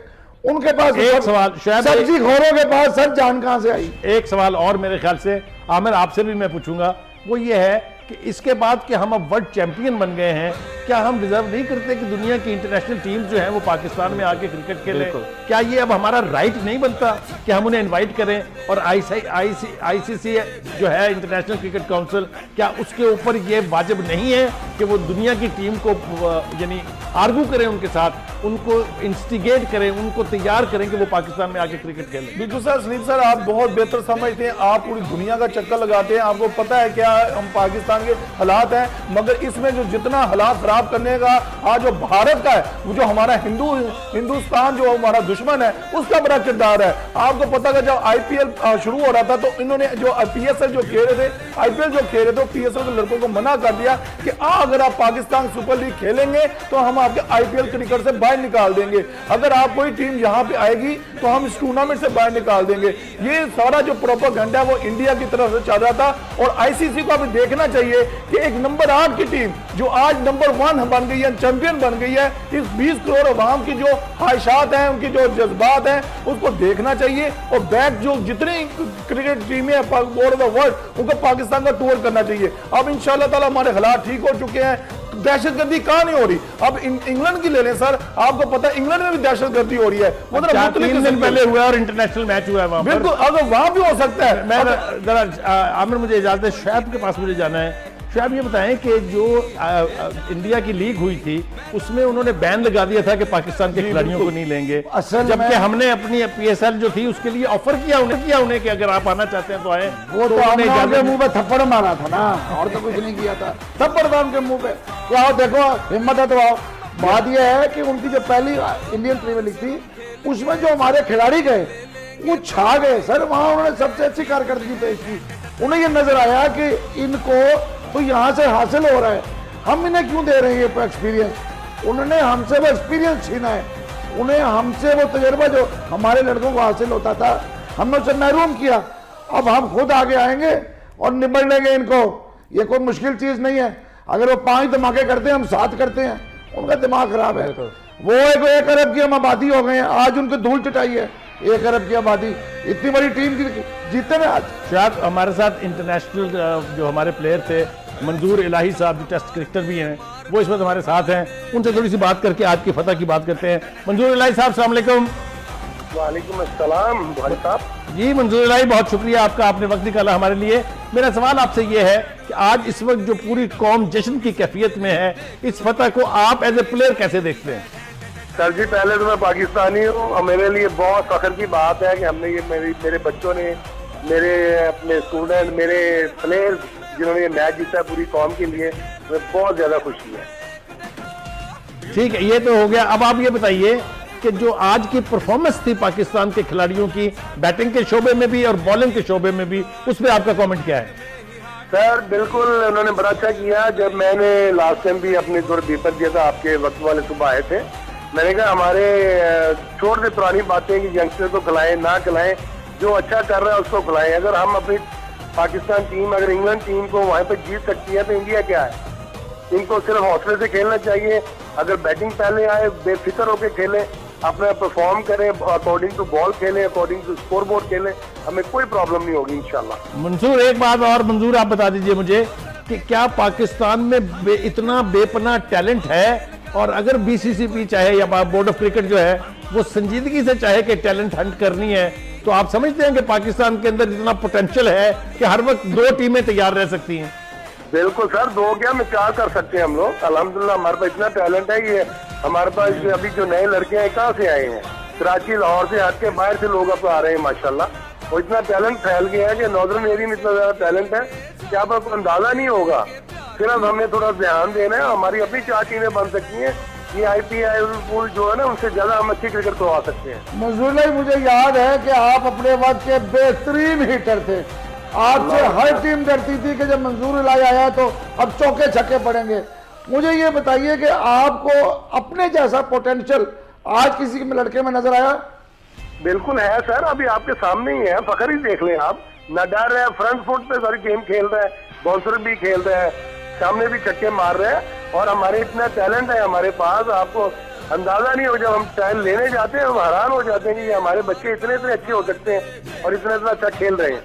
उनके पास एक सवाल, सब्जी खोरों के पास सर जान कहां से आई? एक सवाल और मेरे ख्याल से आमिर आपसे भी मैं पूछूंगा, वो ये है कि इसके बाद कि हम अब वर्ल्ड चैंपियन बन गए हैं, क्या हम डिजर्व नहीं करते कि दुनिया की इंटरनेशनल टीम जो है वो पाकिस्तान में आके क्रिकेट खेले? क्या ये अब हमारा राइट नहीं बनता कि हम उन्हें इनवाइट करें? और आईसीसी जो है इंटरनेशनल क्रिकेट काउंसिल, क्या उसके ऊपर ये वाजिब नहीं है कि वो दुनिया की टीम को यानी आर्गू करें उनके साथ, उनको इंस्टिगेट करें, उनको तैयार करें कि वो पाकिस्तान में आके क्रिकेट खेलें? बिल्कुल सर, सलीम सर आप बहुत बेहतर समझते हैं, आप पूरी दुनिया का चक्कर लगाते हैं, आपको पता है क्या हम पाकिस्तान के हालात हैं, मगर इसमें जो जितना हालात खराब करने का आज जो भारत का है, वो जो हमारा हिंदुस्तान जो हमारा दुश्मन है, उसका बड़ा किरदार है। आपको पता है जब आईपीएल शुरू हो रहा था तो इन्होंने जो पीएसएल जो खेल रहे थे, आईपीएल जो खेल रहे थे, पीएसएल के लड़कों को मना कर दिया कि अगर आप पाकिस्तान सुपर लीग खेलेंगे तो हम आपके आईपीएल क्रिकेट से बाहर निकाल देंगे, अगर आप कोई टीम यहाँ पे आएगी तो हम इस टूर्नामेंट से बाहर निकाल देंगे। ये सारा जो प्रोपेगेंडा है वो इंडिया की तरफ से चल रहा था। और आईसीसी को अभी देखना चाहिए कि एक नंबर 8 की टीम जो आज नंबर 1 बन गई है, चैंपियन बन गई है, इस 20 करोड़ अवाम की जो ख्वाहिशात हैं, उनकी जो जज्बात हैं, उसको देखना चाहिए। और बैक जो जितनी क्रिकेट टीमें हैं ऑल ओवर द वर्ल्ड, उनको पाकिस्तान का टूर करना चाहिए। अब इंशाल्लाह ताला हमारे हालात ठीक हो चुके हैं, दहशतगर्दी कहां नहीं हो रही। अब इंग्लैंड की ले लें सर, आपको पता है इंग्लैंड में भी दहशतगर्दी हो रही है, वो 3 दिन पहले हुआ और इंटरनेशनल मैच हुआ है वहां पर। बिल्कुल, अगर वहां भी हो सकता है। मैं जरा आमिर मुझे इजाजत है, शोएब के पास मुझे जाना है। शोएब ये बताएं कि जो इंडिया की लीग हुई थी उसमें उन्होंने बैन लगा दिया था कि पाकिस्तान के खिलाड़ियों को नहीं लेंगे, जबकि हमने अपनी पीएसएल जो थी उसके लिए ऑफर किया उन्हें कि अगर आप आना चाहते हैं तो आए। वो तो उनके मुंह पे थप्पड़ मारा था ना, और तो कुछ नहीं किया था, थप्पड़ था उनके मुंह पे। तो आओ देखो, हिम्मत है तो आओ। बात यह है कि उनकी जो पहली इंडियन प्रीमियर लीग थी उसमें जो हमारे खिलाड़ी गए वो छा गए सर, वहां उन्होंने सबसे अच्छी कारकर्दगी पेश की। उन्हें ये नजर आया कि इनको तो यहाँ से हासिल हो रहा है, हम इन्हें क्यों दे रहे हैं ये एक्सपीरियंस। उन्होंने हमसे वो एक्सपीरियंस छीना है, उन्हें हमसे वो तजर्बा जो हमारे लड़कों को हासिल होता था हमने उसे महरूम किया। अब हम खुद आगे आएंगे और निबड़ लेंगे इनको, ये कोई मुश्किल चीज नहीं है। अगर वो 5 धमाके करते हैं, हम 7 करते हैं, उनका दिमाग खराब है। वो 1 अरब की हम आबादी हो गए हैं, आज उनको धूल चटाई है 1 अरब की आबादी, इतनी बड़ी टीम जीते में आज। शायद हमारे साथ इंटरनेशनल जो हमारे प्लेयर थे, मंजूर इलाही साहब जो टेस्ट क्रिकेटर भी हैं, वो इस वक्त हमारे साथ हैं, उनसे थोड़ी सी बात करके आज की फतह की बात करते हैं। मंजूर इलाही साहब, अस्सलाम वालेकुम। वालेकुम अस्सलाम भाई साहब। जी मंजूर इलाही, बहुत शुक्रिया आपका, आपने वक्त निकाला हमारे लिए। मेरा सवाल आपसे ये है कि आज इस वक्त जो पूरी कौम जश्न की कैफियत में है, इस फतह को आप एज ए प्लेयर कैसे देखते हैं? सर जी, पहले तो मैं पाकिस्तानी हूँ और मेरे लिए बहुत फख्र की बात है कि हमने ये मेरे बच्चों ने, मेरे अपने स्टूडेंट, मेरे प्लेयर्स जिन्होंने ये मैच जीता है पूरी कौम के लिए, मुझे बहुत ज्यादा खुशी है। ठीक है, ये तो हो गया। अब आप ये बताइए कि जो आज की परफॉर्मेंस थी पाकिस्तान के खिलाड़ियों की, बैटिंग के शोबे में भी और बॉलिंग के शोबे में भी, उस पर आपका कमेंट क्या है? सर बिल्कुल, उन्होंने बड़ा अच्छा किया। जब मैंने लास्ट टाइम भी अपने थोड़ा पेपर दिया था, आपके वक्त वाले सुबह आए थे, मैंने कहा हमारे छोड़ दे पुरानी बातें कि यंगस्टर को खिलाएं ना खिलाएं, जो अच्छा कर रहा है उसको खिलाएं। अगर हम अपनी पाकिस्तान टीम, अगर इंग्लैंड टीम को वहां पर जीत सकती है तो इंडिया क्या है? इनको सिर्फ हौसले से खेलना चाहिए। अगर बैटिंग पहले आए, बेफिक्र होकर खेलें, अपना परफॉर्म करें, अकॉर्डिंग टू बॉल खेलें, अकॉर्डिंग टू स्कोर बोर्ड खेलें, हमें कोई प्रॉब्लम नहीं होगी इंशाल्लाह। मंसूर, एक बात और मंजूर आप बता दीजिए मुझे कि क्या पाकिस्तान में इतना बेपनाह टैलेंट है, और अगर बीसीसीबी चाहे या बोर्ड ऑफ क्रिकेट जो है वो संजीदगी से चाहे कि टैलेंट हंट करनी है, तो आप समझते हैं कि पाकिस्तान के अंदर इतना पोटेंशियल है कि हर वक्त 2 टीमें तैयार रह सकती हैं? बिल्कुल सर, 2 क्या मैं 4 कर सकते हैं हम लोग। अल्हम्दुलिल्लाह हमारे पास इतना टैलेंट है। ये हमारे पास अभी जो नए लड़के हैं कहाँ से आए हैं, कराची लाहौर से हट के बाहर से लोग अब आ रहे हैं माशाल्लाह। और इतना टैलेंट फैल गया है कि नॉर्दर्न एरिया में इतना ज्यादा टैलेंट है कि आप आपको अंदाजा नहीं होगा। सिर्फ हमें थोड़ा ध्यान देना है, हमारी अपनी 4 टीमें बन सकती हैं। ये आईपीएल पूल जो है ना, उनसे ज्यादा हम अच्छी क्रिकेट करवा सकते हैं। मंजूर भाई, मुझे याद है कि आप अपने वक्त के बेहतरीन हिटर थे, आपसे हर टीम डरती थी कि जब मंजूर इलाही आया तो अब चौके छक्के पड़ेंगे। मुझे ये बताइए कि आपको अपने जैसा पोटेंशियल आज किसी के लड़के में नजर आया? बिल्कुल है सर, अभी आपके सामने ही है, फखर ही देख लें आप। न डर है, फ्रंट फुट पे सारी गेम खेल रहा है, बाउंसर भी खेल रहा है, सामने भी छक्के मार रहे हैं, और हमारे इतना टैलेंट है हमारे पास, आपको अंदाजा नहीं हो। जब हम टाइम लेने जाते हैं हम हैरान हो जाते हैं कि हमारे बच्चे इतने अच्छे हो सकते हैं और इतना अच्छा खेल रहे हैं।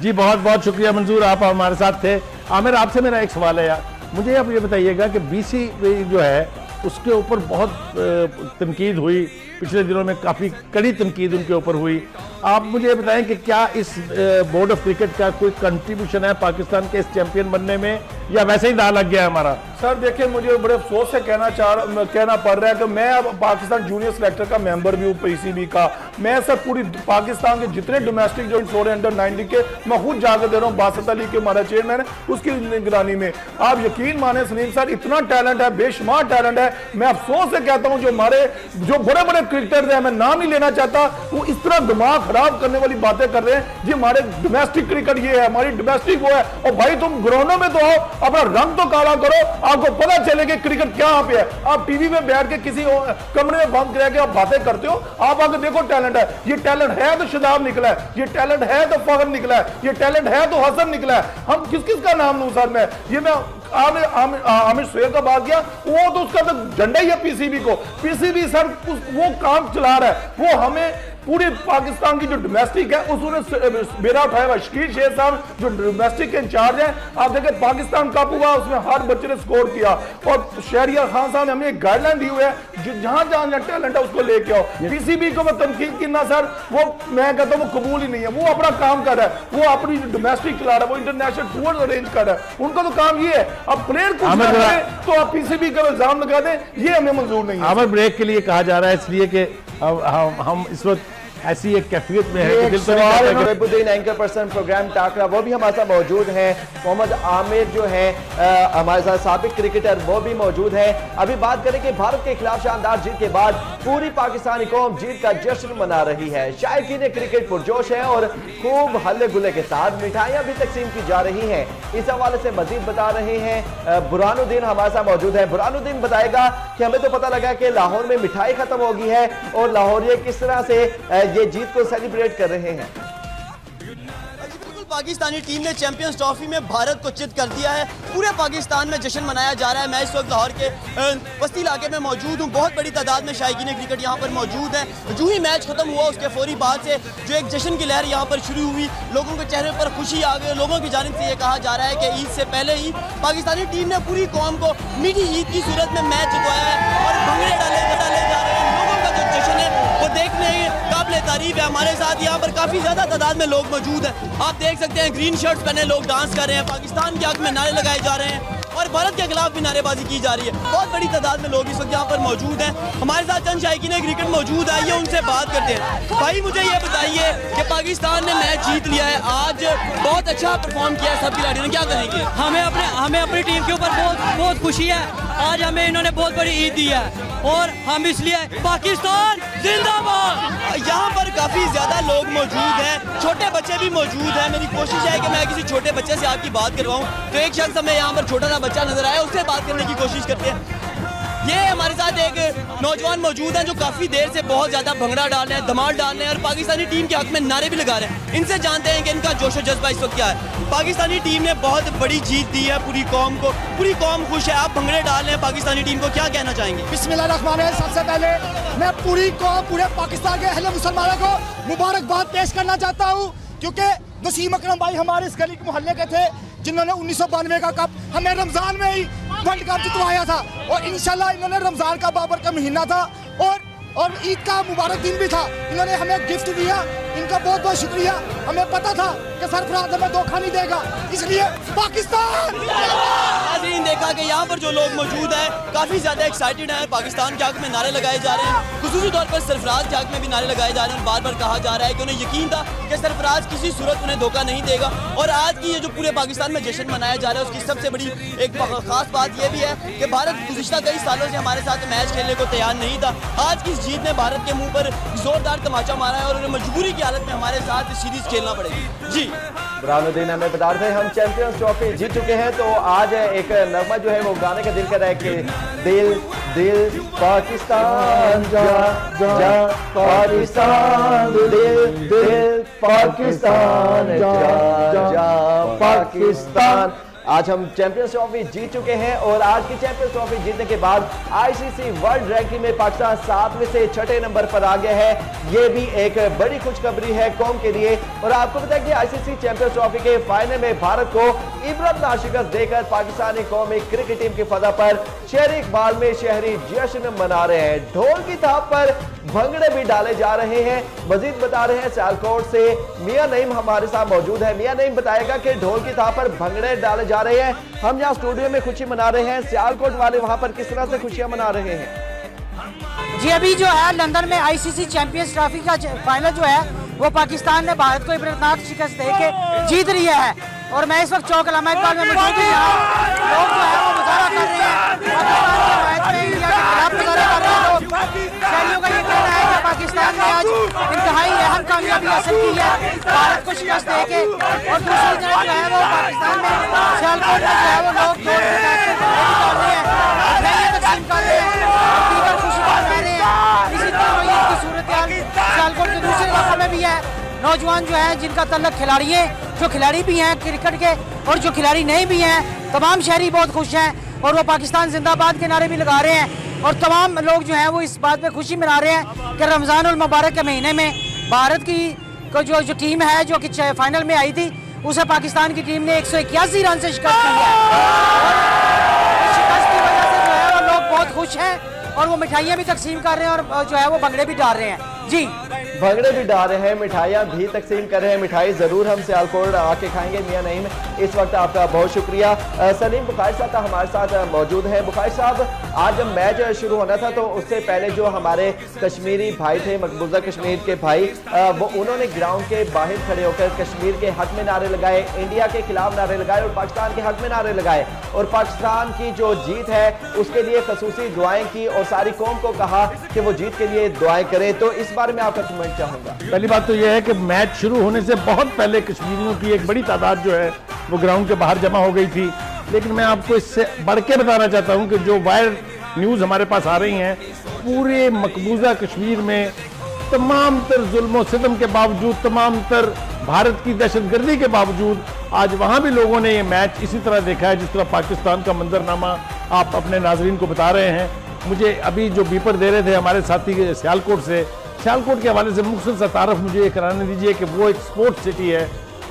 जी बहुत बहुत शुक्रिया मंजूर, आप हमारे साथ थे। आमिर, आपसे मेरा एक सवाल है यार, मुझे आप ये बताइएगा कि BC जो है उसके ऊपर बहुत तनकीद हुई, पिछले दिनों में काफ़ी कड़ी तनकीद उनके ऊपर हुई। आप मुझे बताएं कि क्या इस बोर्ड ऑफ क्रिकेट का कोई कंट्रीब्यूशन है पाकिस्तान के इस चैंपियन बनने में, या वैसे ही दांव लग गया है हमारा? सर देखिए, मुझे बड़े अफसोस से कहना पड़ रहा है कि मैं अब पाकिस्तान जूनियर सिलेक्टर का मेंबर भी हूँ, PCB का। मैं सर पूरी पाकिस्तान के जितने डोमेस्टिक जो छोड़े अंडर 90 के, मैं खुद जाकर दे रहा हूँ। बासत अली के हमारा चेयरमैन है, उसकी निगरानी में। आप यकीन माने सलीम सर, इतना टैलेंट है, बेशुमार टैलेंट है। मैं अफसोस से कहता हूँ जो बड़े बड़े क्रिकेटर हैं, मैं नाम नहीं लेना चाहता, वो इस तरह दिमाग खराब करने वाली बातें कर रहे हैं। जी हमारे डोमेस्टिक क्रिकेट ये है, हमारी डोमेस्टिक वो है। और भाई तुम ग्राउंडों में तो आओ, अपना रंग तो काला करो, आपको पता चले कि क्रिकेट क्या पे है। आप टीवी में बैठ के किसी कमरे में बंद करा के आप बातें करते हो। आप आगे देखो, टैलेंट है, ये टैलेंट है तो शदाब निकला है, ये टैलेंट है तो फखर निकला है, ये टैलेंट है तो हसन निकला है। हम किस किस का नाम लूं सर? मैं आमिर सुहेल का बात किया, वो तो उसका तो झंडा ही है PCB को। PCB सर वो काम चला रहा है, वो हमें पूरे पाकिस्तान की जो डोमेस्टिक है उसने बेड़ा उठाया हुआ। शकील शेख साहब जो डोमेस्टिक के इंचार्ज हैं, आप देखें पाकिस्तान कप हुआ, उसमें हर बच्चे ने स्कोर किया। और शहरियार खान साहब ने हमें एक गाइडलाइन दी हुई है, जहां जहां टैलेंट है उसको लेके आओ। PCB को मैं तनकीद करना सर, वो मैं कहता हूँ वो कबूल ही नहीं है। वो अपना काम कर रहा है, वो अपनी डोमेस्टिक चला रहा है, वो इंटरनेशनल टूर अरेंज कर रहा है। उनका तो काम ये है। अब प्लेयर कुछ ना करे तो आप PCB का इल्जाम लगा दें, ये हमें मंजूर नहीं है। आमिर ब्रेक के लिए कहा जा रहा है, इसलिए कि हम इस वक्त ऐसी एक कैफियत में है कि दिल तो नहीं करता। महबूद्दीन एंकर पर्सन प्रोग्राम टाकरा वो भी हमारे साथ मौजूद हैं। मोहम्मद आमिर जो है हमारे साथ साबिक क्रिकेटर, वो भी मौजूद है। अभी बात करें कि भारत के खिलाफ शानदार जीत के बाद पूरी पाकिस्तानी कौम जीत का जश्न मना रही है। शायकीन क्रिकेट पुरजोश है और खूब हल्ले गुल्ले के साथ मिठाइयां भी तकसीम की जा रही हैं। इस हवाले से मजीद बता रहे हैं बुरहानुद्दीन हमारे साथ मौजूद है। बुरहानुद्दीन बताएगा कि हमें तो पता लगा कि लाहौर में मिठाई खत्म हो गई है और लाहौरिये किस तरह से ये जीत को सेलिब्रेट कर रहे हैं। पाकिस्तानी टीम ने चैंपियंस ट्रॉफी में भारत को चित कर दिया है। पूरे पाकिस्तान में जश्न मनाया जा रहा है। मैं इस वक्त लाहौर के बस्ती इलाके में मौजूद हूँ। बहुत बड़ी तादाद में शायकीन क्रिकेट यहाँ पर मौजूद है। जो ही मैच खत्म हुआ उसके फौरी बाद से जो एक जश्न की लहर यहाँ पर शुरू हुई, लोगों के चेहरे पर खुशी आ गई। लोगों की जानिब से ये कहा जा रहा है कि ईद से पहले ही पाकिस्तानी टीम ने पूरी कौम को मीठी ईद की सूरत में मैच जितवाया है और भंगड़े डाले जा रहे हैं। लोगों का जो जश्न है वो देखने काबिल तारीफ है। हमारे साथ यहाँ पर काफी ज्यादा तादाद में लोग मौजूद हैं। आप देख सकते हैं ग्रीन शर्ट्स पहने लोग डांस कर रहे हैं, पाकिस्तान के हक में नारे लगाए जा रहे हैं और भारत के खिलाफ भी नारेबाजी की जा रही है। बहुत बड़ी तादाद में लोग इस वक्त यहाँ पर मौजूद हैं। हमारे साथ चंद शायकीन क्रिकेट मौजूद है, ये उनसे बात करते हैं। भाई मुझे ये बताइए कि पाकिस्तान ने मैच जीत लिया है, आज बहुत अच्छा परफॉर्म किया है सब खिलाड़ियों ने, क्या कहेंगे? हमें अपनी टीम के ऊपर बहुत खुशी है। आज हमें इन्होंने बहुत बड़ी ईद दी है और हम इसलिए पाकिस्तान जिंदाबाद। यहाँ पर काफी ज्यादा लोग मौजूद हैं, छोटे बच्चे भी मौजूद हैं। मेरी कोशिश है कि मैं किसी छोटे बच्चे से आपकी बात करवाऊं। तो एक शख्स हमें यहाँ पर छोटा सा बच्चा नजर आया, उससे बात करने की कोशिश करते हैं। ये हमारे साथ एक नौजवान मौजूद हैं जो काफी देर से बहुत ज्यादा भंगड़ा डाल रहे हैं, धमाल डाल रहे हैं और पाकिस्तानी टीम के हक में नारे भी लगा रहे हैं। इनसे जानते हैं कि इनका जोशो जज्बा इस वक्त क्या है। पाकिस्तानी टीम ने बहुत बड़ी जीत दी है पूरी कौम को, पूरी कौम खुश है। आप भंगड़े डाल रहे हैं पाकिस्तानी टीम को, क्या कहना चाहेंगे? बिस्मिल्लाहिर्रहमानिर्रहीम। सबसे पहले मैं पूरी कौम, पूरे पाकिस्तान के अहले मुसलमानों को मुबारकबाद पेश करना चाहता हूँ, क्योंकि नसीम अकरम भाई हमारे इस गली के मोहल्ले के थे जिन्होंने 1992 का कप हमें रमजान में ही वर्ल्ड कप जितवाया था और इंशाल्लाह इन्होंने रमजान का बाबर का महीना था और ईद का मुबारक दिन भी था। इन्होंने हमें गिफ्ट दिया, इनका बहुत बहुत शुक्रिया। हमें पता था कि सरफराज हमें धोखा नहीं देगा, इसलिए पाकिस्तान। नाज़रीन देखा कि यहाँ पर जो लोग मौजूद हैं काफी ज्यादा एक्साइटेड हैं। पाकिस्तान के हक में नारे लगाए जा रहे हैं, खुसूसी तौर पर सरफराज के हक में भी नारे लगाए जा रहे हैं। बार बार कहा जा रहा है कि उन्हें यकीन था कि सरफराज किसी सूरत उन्हें धोखा नहीं देगा। और आज की ये जो पूरे पाकिस्तान में जश्न मनाया जा रहा है उसकी सबसे बड़ी एक खास बात यह भी है कि भारत गुज़िश्ता कई सालों से हमारे साथ मैच खेलने को तैयार नहीं था। आज की जीत ने भारत के मुंह पर जोरदार तमाचा मारा है और उन्हें मजबूरी की हालत में हमारे साथ सीरीज खेलना पड़ेगी। जी बुरहानुद्दीन हमें बता रहे थे हम चैंपियंस ट्रॉफी जीत चुके हैं, तो आज एक नगमा जो है वो गाने का दिल कर रहा है कि दिल दिल पाकिस्तान जा जा पाकिस्तान, दिल दिल पाकिस्तान जा जा पाकिस्तान। आज हम चैंपियंस ट्रॉफी जीत चुके हैं और आज की चैंपियंस ट्रॉफी जीतने के बाद आईसीसी वर्ल्ड रैंकिंग में पाकिस्तान 7वें से 6ठे नंबर पर आ गया है। ये भी एक बड़ी खुशखबरी है कौम के लिए। और आपको पता है कि आईसीसी चैंपियंस ट्रॉफी के फाइनल में भारत को इबरतनाक शिकस्त देकर पाकिस्तानी कौमी क्रिकेट टीम की फजा पर शहरी इकबाल में शहरी जश्न मना रहे हैं। ढोल की थाप पर भंगड़े भी डाले जा रहे हैं। मजीद बता रहे हैं सियालकोट से मियां नईम हमारे साथ मौजूद है। मियां नईम बताएगा कि ढोल की थाप पर भंगड़े डाले जा रहे हैं। हम यहाँ स्टूडियो में खुशी मना रहे हैं, सियालकोट वाले वहां पर किस तरह से खुशियां मना रहे हैं? जी अभी जो है लंदन में आईसीसी चैंपियंस ट्रॉफी का फाइनल जो है वो पाकिस्तान ने भारत को इबरतनाक शिकस्त देके जीत रही है और मैं इस वक्त चौक अल्लामा इकबाल में मौजूद हूं। यहाँ लोग जो है वो मुजाहरा कर रहे हैं पाकिस्तान के मैच में इंडिया के खिलाफ मुजाहरा कर रहे हैं। तो शहरियों का ये कहना है कि पाकिस्तान ने आज इंतहाई अहम कामयाबी हासिल की है भारत को शिकस्त देके। और दूसरी तरफ जो है वो पाकिस्तान में सियालकोट में जो है वो लोग जोर से निकाल रहे हैं, तकसीम कर रहे हैं, खुशी कर रहे हैं। इसी तरह की सूरत सियालकोट के दूसरे इलाकों में भी है। नौजवान जो है जिनका तल्लक खिलाड़ी है, जो खिलाड़ी भी हैं क्रिकेट के और जो खिलाड़ी नहीं भी हैं, तमाम शहरी बहुत खुश हैं और वो पाकिस्तान जिंदाबाद के नारे भी लगा रहे हैं। और तमाम लोग जो हैं वो इस बात पे खुशी मना रहे हैं कि रमज़ानुल मुबारक के महीने में भारत की जो टीम है जो कि फाइनल में आई थी उसे पाकिस्तान की टीम ने 181 रन से शिकस्त दी है। शिकस्त की वजह से जो है वो लोग बहुत खुश हैं और वो मिठाइयाँ भी तकसीम कर रहे हैं और जो है वो भंगड़े भी डाल रहे हैं। जी भंगड़े भी डाल रहे हैं, मिठाइयाँ भी तकसीम कर रहे हैं। मिठाई जरूर हम सियालकोट आके खाएंगे। मियां नईम इस वक्त आपका बहुत शुक्रिया। सलीम बुखारी साहब हमारे साथ मौजूद हैं। बुखारी साहब, आज जब मैच शुरू होना था तो उससे पहले जो हमारे कश्मीरी भाई थे, मकबूजा कश्मीर के भाई, वो उन्होंने ग्राउंड के बाहर खड़े होकर कश्मीर के हक में नारे लगाए, इंडिया के खिलाफ नारे लगाए और पाकिस्तान के हक में नारे लगाए और पाकिस्तान की जो जीत है उसके लिए खसूसी दुआएं की और सारी कौम को कहा कि वो जीत के लिए दुआएं करें। तो इस बारे में आपका कमेंट चाहूंगा। पहली बात तो यह है कि मैच शुरू होने से बहुत पहले कश्मीरियों की एक बड़ी तादाद जो है वो ग्राउंड के बाहर जमा हो गई थी। लेकिन मैं आपको इससे बढ़ के बताना चाहता हूं कि जो वायर न्यूज़ हमारे पास आ रही हैं, पूरे मकबूजा कश्मीर में तमाम तर जुल्म सितम के बावजूद, तमाम तर भारत की दहशतगर्दी के बावजूद आज वहां भी लोगों ने ये मैच इसी तरह देखा है जिस तरह पाकिस्तान का मंजरनामा आप अपने नाजरीन को बता रहे हैं। मुझे अभी जो बीपर दे रहे थे हमारे साथी सियालकोट से, सियालकोट के हवाले से मुख्तसर सा तारफ मुझे ये कराने दीजिए कि वो एक स्पोर्ट्स सिटी है।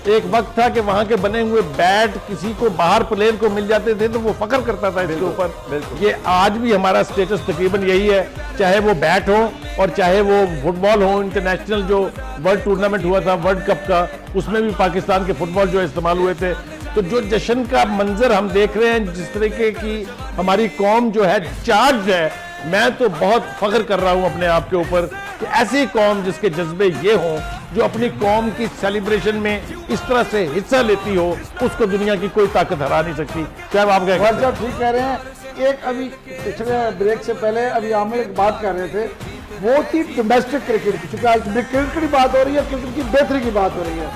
एक वक्त था कि वहाँ के बने हुए बैट किसी को बाहर प्लेयर को मिल जाते थे तो वो फख्र करता था इसके ऊपर। ये आज भी हमारा स्टेटस तकरीबन यही है, चाहे वो बैट हो और चाहे वो फुटबॉल हो। इंटरनेशनल जो वर्ल्ड टूर्नामेंट हुआ था वर्ल्ड कप का, उसमें भी पाकिस्तान के फुटबॉल जो इस्तेमाल हुए थे। तो जो जश्न का मंजर हम देख रहे हैं, जिस तरीके की हमारी कौम जो है चार्ज है, मैं तो बहुत फख्र कर रहा हूं अपने आप के ऊपर कि ऐसी कौम जिसके जज्बे ये हों, जो अपनी कौम की सेलिब्रेशन में इस तरह से हिस्सा लेती हो, उसको दुनिया की कोई ताकत हरा नहीं सकती। साहब आप क्या कहते हैं? ठीक कह रहे हैं। एक अभी पिछले ब्रेक से पहले अभी आमिर एक बात कर रहे थे, वो थी डोमेस्टिक क्रिकेट की। चूंकि आज क्रिकेट की बात हो रही है, क्रिकेट की बेहतरी की बात हो रही है।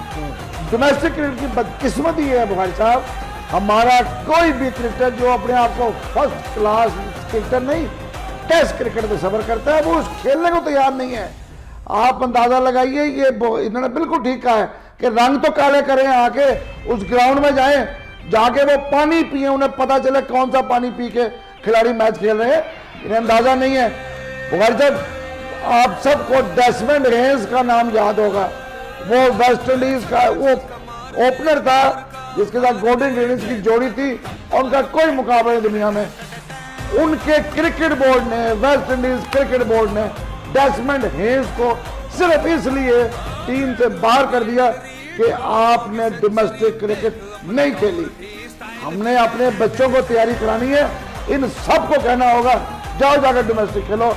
डोमेस्टिक क्रिकेट की बदकिस्मती है बुखारी साहब, हमारा कोई भी क्रिकेटर जो अपने आप को फर्स्ट क्लास क्रिकेटर नहीं, टेस्ट क्रिकेट में सफर करता है, वो उस खेलने को तैयार नहीं है। आप अंदाजा लगाइए, ये इन्होंने बिल्कुल ठीक कहा है कि रंग तो काले करें, आके उस ग्राउंड में जाएं, जाके वो पानी पिए, उन्हें पता चले कौन सा पानी पी के खिलाड़ी मैच खेल रहे हैं, इन्हें अंदाजा नहीं है। बुखारी साहब, आप सबको डेस्मंड हेज का नाम याद होगा, वो वेस्ट इंडीज का वो ओपनर था जिसके साथ गोल्डन ग्रीनिस की जोड़ी थी और उनका कोई मुकाबला नहीं दुनिया में। उनके क्रिकेट बोर्ड ने, वेस्ट इंडीज क्रिकेट बोर्ड ने डेस्मंड हेज को सिर्फ इसलिए टीम से बाहर कर दिया कि आपने डोमेस्टिक क्रिकेट नहीं खेली। हमने अपने बच्चों को तैयारी करानी है, इन सबको कहना होगा जाओ जाकर डोमेस्टिक खेलो,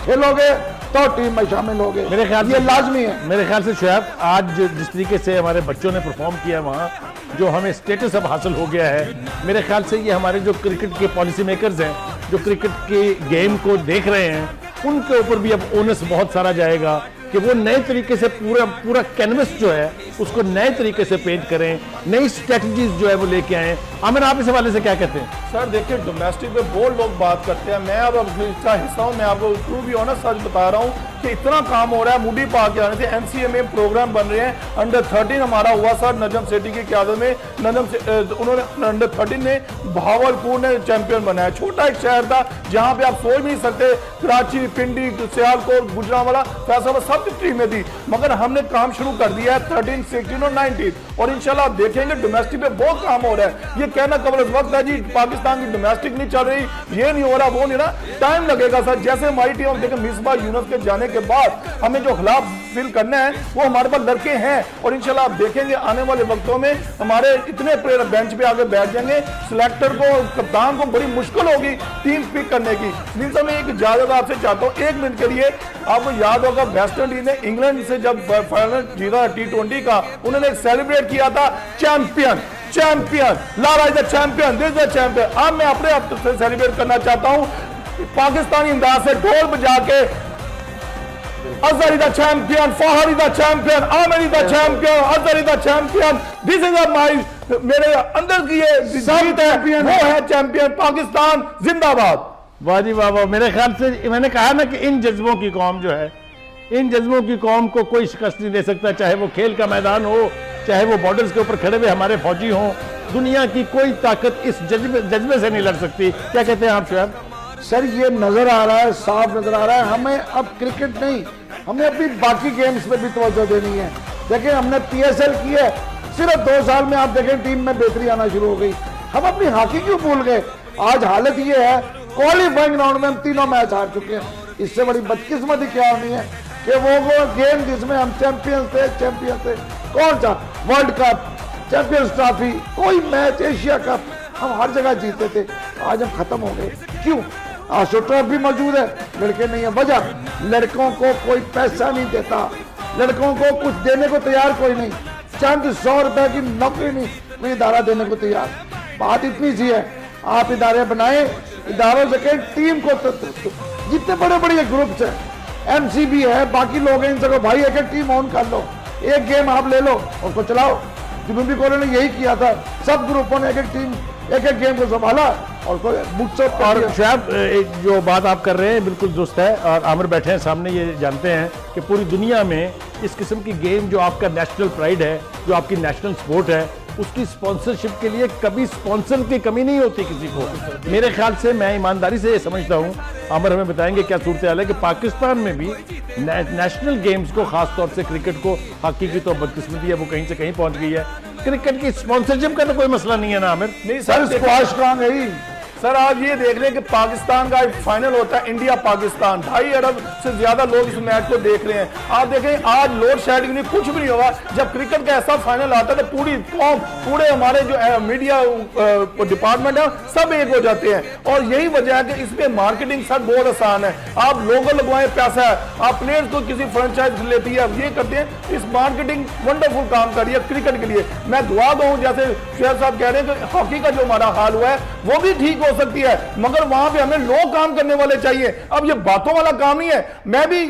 खेलोगे तो टीम में शामिल हो गए। मेरे ख्याल ये लाजमी है। मेरे ख्याल से शुएब, आज जिस तरीके से हमारे बच्चों ने परफॉर्म किया वहाँ, जो हमें स्टेटस अब हासिल हो गया है, मेरे ख्याल से ये हमारे जो क्रिकेट के पॉलिसी मेकर्स हैं, जो क्रिकेट के गेम को देख रहे हैं, उनके ऊपर भी अब ओनस बहुत सारा जाएगा कि वो नए तरीके से पूरा कैनवस जो है उसको नए तरीके से पेंट करें, नई स्ट्रेटजीज जो है वो लेके आए। आमिर, आप इस हवाले से क्या कहते हैं? सर देखिए, डोमेस्टिक पे बहुत लोग बात करते हैं, मैं अब इसका हिस्सा हूँ, मैं आपको टू बी ऑनेस्ट सच बता रहा हूँ कि इतना काम हो रहा है। मूडी पार्क के आने से एनसीए में प्रोग्राम बन रहे हैं। अंडर 13 हमारा हुआ सर नजम सेठी की क़यादत में, उन्होंने अंडर 13 ने भावलपुर ने चैंपियन बनाया। छोटा एक शहर था जहाँ पे आप सोच भी नहीं सकते, कराची, पिंडी, सियालकोट, गुजरांवाला, फैसलाबाद सब टीमें थी, मगर हमने काम शुरू कर दिया है। 13 16 और 19, और इंशाल्लाह आप देखेंगे डोमेस्टिक पे बहुत काम हो रहा है। ये कहना कबल वक्त है जी पाकिस्तान की डोमेस्टिक नहीं चल रही, ये नहीं हो रहा, वो नहीं रहा, टाइम लगेगा सर। जैसे हमारी टीम देखें मिसबाह यूनुस के जाने के बाद हमें जो खिलाफ फिल करना है वो हमारे पास लड़के हैं, और इंशाल्लाह आप देखेंगे आने वाले वक्तों में हमारे इतने प्लेयर बेंच पे आगे बैठ जाएंगे, सिलेक्टर को कप्तान को बड़ी मुश्किल होगी टीम पिक करने की। इसलिए मैं एक इजाजत आपसे चाहता हूँ 1 मिनट के लिए। आपको याद होगा वेस्ट इंडीज ने इंग्लैंड से जब फाइनल जीता T20 का, उन्होंने सेलिब्रेट किया था champion champion, Lara is the champion, this is the champion. अब मैं अपने आप से सेलिब्रेट करना चाहता हूँ पाकिस्तानी अंदाज से ढोल बजा के, Azhar is the champion, Fahar is the champion, Amir is the champion, Azhar is the champion. This is my मेरे अंदर की ये जीत है, वो है चैंपियन। पाकिस्तान जिंदाबाद। वाह जी वाह वाह। मेरे ख्याल से मैंने कहा ना कि इन जज्बों की कौम जो है, इन जज्बों की कौम को कोई शिकस्त नहीं दे सकता, चाहे वो खेल का मैदान हो, चाहे वो बॉर्डर्स के ऊपर खड़े हुए हमारे फौजी हों। दुनिया की कोई ताकत इस जज्बे से नहीं लड़ सकती। क्या कहते हैं आप शुएब? सर ये नजर आ रहा है, साफ नजर आ रहा है, हमें अब क्रिकेट नहीं, हमें अपनी बाकी गेम्स पे भी तवज्जो देनी है। देखिए हमने PSL की है, सिर्फ 2 साल में आप देखें टीम में बेहतरी आना शुरू हो गई। हम अपनी हॉकी क्यों भूल गए? आज हालत ये है क्वालिफाइंग राउंड में हम 3 मैच हार चुके हैं। इससे बड़ी बदकिस्मती क्या होनी है कि वो गेम जिसमें हम चैंपियन थे, कौन सा वर्ल्ड कप, चैंपियंस ट्रॉफी, कोई मैच, एशिया कप, हम हर जगह जीते थे, आज हम खत्म हो गए। क्यों? आशो ट्रॉफी मौजूद है, लड़के नहीं है। वजह, लड़कों को कोई पैसा नहीं देता, लड़कों को कुछ देने को तैयार कोई नहीं, चंद 100 रुपए की नौकरी नहीं कोई इदारा देने को तैयार। बात इतनी सी है, आप इदारे बनाए, इदारों से कहें टीम को जितने बड़े बड़े ग्रुप्स हैं, MCB है, बाकी लोग हैं, इनसे भाई एक टीम ऑन कर लो, एक गेम आप ले लो, उसको चलाओ। जनूबी कोरिया ने यही किया था, सब ग्रुपों ने एक टीम एक गेम को संभाला और शुएब जो बात आप कर रहे हैं बिल्कुल दुरुस्त है, और आमिर बैठे हैं सामने, ये जानते हैं कि पूरी दुनिया में इस किस्म की गेम जो आपका नेशनल प्राइड है, जो आपकी नेशनल स्पोर्ट है, उसकी स्पॉन्सरशिप के लिए कभी स्पॉन्सर की कमी नहीं होती किसी को। मेरे ख्याल से मैं ईमानदारी से ये समझता हूँ, आमिर हमें बताएंगे क्या सूरत हाल है कि पाकिस्तान में भी नेशनल गेम्स को, खास तौर से क्रिकेट को, हॉकी की तो बदकिस्मती है वो कहीं से कहीं पहुंच गई है, क्रिकेट की स्पॉन्सरशिप का तो कोई मसला नहीं है ना आमिर? नहीं सर, स्क्वाश कहाँ गई सर? आप ये देख रहे हैं कि पाकिस्तान का फाइनल होता है इंडिया पाकिस्तान, 2.5 अरब से ज्यादा लोग इस मैच को देख रहे हैं। आप देखें आज लोड शेडिंग नहीं, कुछ भी नहीं होगा। जब क्रिकेट का ऐसा फाइनल आता है तो पूरी कौम, पूरे हमारे जो मीडिया डिपार्टमेंट है सब एक हो जाते हैं, और यही वजह है कि इसमें मार्केटिंग सर बहुत आसान है। आप लोगो लगवाएं, पैसा है, आप प्लेयर्स को किसी फ्रेंचाइज लेती है, ये करते हैं। इस मार्केटिंग वंडरफुल काम कर रही है क्रिकेट के लिए। मैं दुआ दूं, जैसे शुएब साहब कह रहे हैं कि हॉकी का जो हमारा हाल हुआ है वो भी ठीक हो सकती है, मगर वहां पे हमें लोग काम करने वाले चाहिए। अब ये बातों वाला काम नहीं है। मैं भी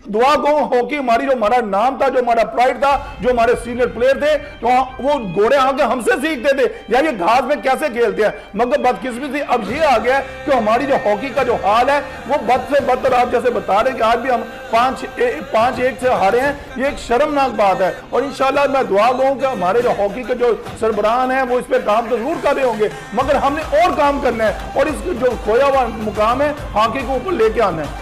दुआ गो हॉकी हमारी जो हमारा नाम था, जो हमारा प्राइड था, जो हमारे सीनियर प्लेयर थे, तो वो घोड़े आके हमसे सीखते थे यार ये घास में कैसे खेलते हैं, मगर बदकिस्मती अब ये आ गया कि हमारी जो हॉकी का जो हाल है वो बद से बदतर। आप जैसे बता रहे हैं कि आज भी हम 5-1 से हारे हैं, ये एक शर्मनाक बात है। और इंशाल्लाह मैं दुआ दूं कि हमारे जो हॉकी के जो सरबराहान हैं वो इस पर काम तो जरूर कर रहे होंगे, मगर हमने और काम करना है और इसको जो खोया हुआ मुकाम है हॉकी को ऊपर लेके आना है।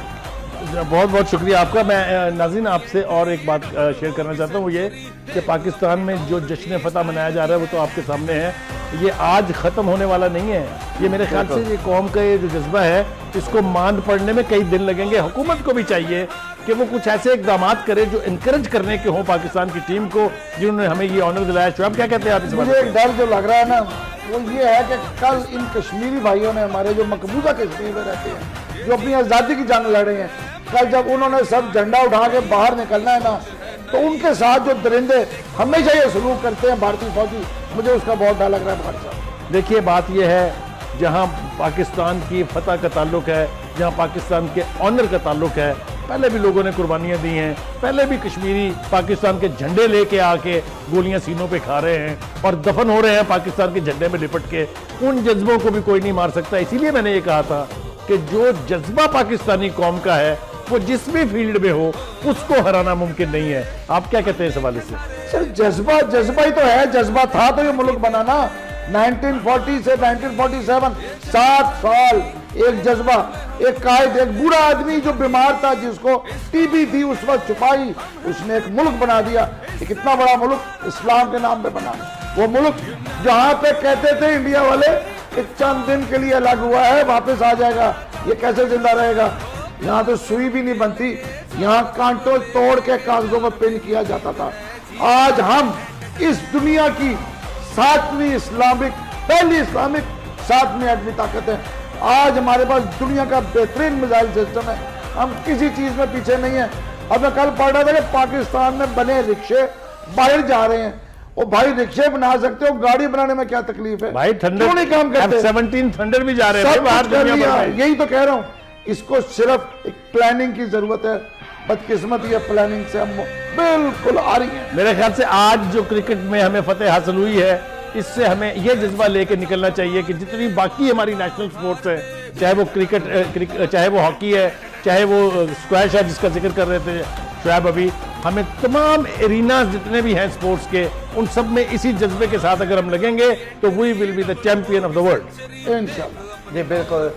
बहुत बहुत शुक्रिया आपका। मैं नाज़रीन आपसे और एक बात शेयर करना चाहता हूँ, वो ये कि पाकिस्तान में जो जश्न फतह मनाया जा रहा है वो तो आपके सामने है, ये आज ख़त्म होने वाला नहीं है। ये मेरे ख्याल से ये कौम का ये जो जज्बा है इसको मान पड़ने में कई दिन लगेंगे। हुकूमत को भी चाहिए कि वो कुछ ऐसे इकदाम करे जो इनकरेज करने के हों पाकिस्तान की टीम को, जिन्होंने हमें ये ऑनर दिलाया। शुएब क्या कहते हैं आप इस बारे में? मुझे एक डर जो लग रहा है ना वो ये है कि कल इन कश्मीरी भाइयों ने, हमारे जो मकबूजा कश्मीर में रहते हैं, जो अपनी आज़ादी की जंग लड़े हैं, कल जब उन्होंने सब झंडा उठा के बाहर निकलना है ना, तो उनके साथ जो दरिंदे हमेशा ये सलूक करते हैं भारतीय फौजी, मुझे उसका बहुत डर लग रहा है। भाई साहब देखिए बात यह है, जहां पाकिस्तान की फतह का ताल्लुक है, जहां पाकिस्तान के ऑनर का ताल्लुक है, पहले भी लोगों ने कुर्बानियां दी हैं, पहले भी कश्मीरी पाकिस्तान के झंडे लेके आके गोलियां सीनों पे खा रहे हैं और दफन हो रहे हैं पाकिस्तान के झंडे में लिपट के। उन जज्बों को भी कोई नहीं मार सकता। इसीलिए मैंने ये कहा था कि जो जज्बा पाकिस्तानी कौम का है वो जिस भी फील्ड में हो उसको हराना मुमकिन नहीं है। आप क्या कहते हैं इस हवाले से? सर जज्बा ही तो है, जज्बा था तो ये मुल्क बनाना। 1940 से 1947 7 साल एक जज्बा, एक कायद, एक बूढ़ा आदमी जो बीमार था, जिसको टीबी थी उस वक्त छुपाई, उसने एक मुल्क बना दिया। एक इतना बड़ा मुल्क इस्लाम के नाम पे बना, वो मुल्क जहां पे कहते थे इंडिया वाले एक चंद दिन के लिए अलग हुआ है, वापस आ जाएगा, ये कैसे जिंदा रहेगा। यहाँ तो सुई भी नहीं बनती, यहाँ कांटों तोड़ के कागजों में पिन किया जाता था। आज हम इस दुनिया की 7वीं इस्लामिक, पहली इस्लामिक 7वीं एटमी ताकत है। आज हमारे पास दुनिया का बेहतरीन मिसाइल सिस्टम है, हम किसी चीज में पीछे नहीं है। अब मैं कल पढ़ रहा था कि पाकिस्तान में बने रिक्शे बाहर जा रहे हैं। ओ भाई, रिक्शे बना सकते हो, गाड़ी बनाने में क्या तकलीफ है भाई? थंडर क्यों नहीं काम करते? F-17 थंडर भी जा रहे हैं सब बाहर कुछ कर दुनिया लिया, भर में। यही तो कह रहा हूँ। इसको सिर्फ एक प्लानिंग की जरूरत है। बदकिस्मती है, प्लानिंग से हम बिल्कुल आ रही है। मेरे ख्याल से आज जो क्रिकेट में हमें फतेह हासिल हुई है, इससे हमें यह जज्बा लेके निकलना चाहिए कि जितनी बाकी हमारी नेशनल स्पोर्ट्स है, चाहे वो क्रिकेट चाहे वो हॉकी है, चाहे वो स्क्वैश है जिसका जिक्र कर रहे थे शुएब अभी, हमें तमाम एरिनाज जितने भी हैं स्पोर्ट्स के, उन सब में इसी जज्बे के साथ अगर हम लगेंगे तो we will be the champion of the world इंशाल्लाह। जी बिल्कुल,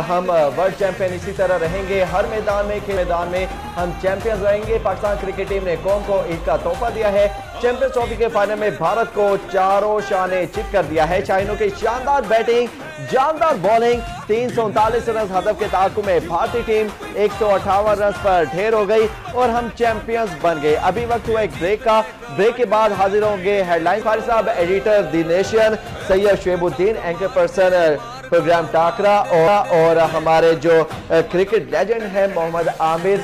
हम वर्ल्ड चैंपियन इसी तरह रहेंगे। हर मैदान में, खेल मैदान में हम चैंपियंस रहेंगे। पाकिस्तान क्रिकेट टीम ने कौम को ईद का तोहफा दिया है। चैंपियंस ट्रॉफी के फाइनल में भारत को चारों शाने चित कर दिया है। शाहीनों की शानदार बैटिंग, जानदार बॉलिंग, 339 रन हदफ के ताक़ुब में भारतीय टीम 158 रन पर ढेर हो गई और हम चैंपियंस बन गए। अभी वक्त हुआ एक ब्रेक का। ब्रेक के बाद हाजिर होंगे हेडलाइन फारिस साहब, editor the Nation, Syed Shoaibuddin, anchor person programme Takra, और हमारे जो क्रिकेट लेजेंड है मोहम्मद आमिर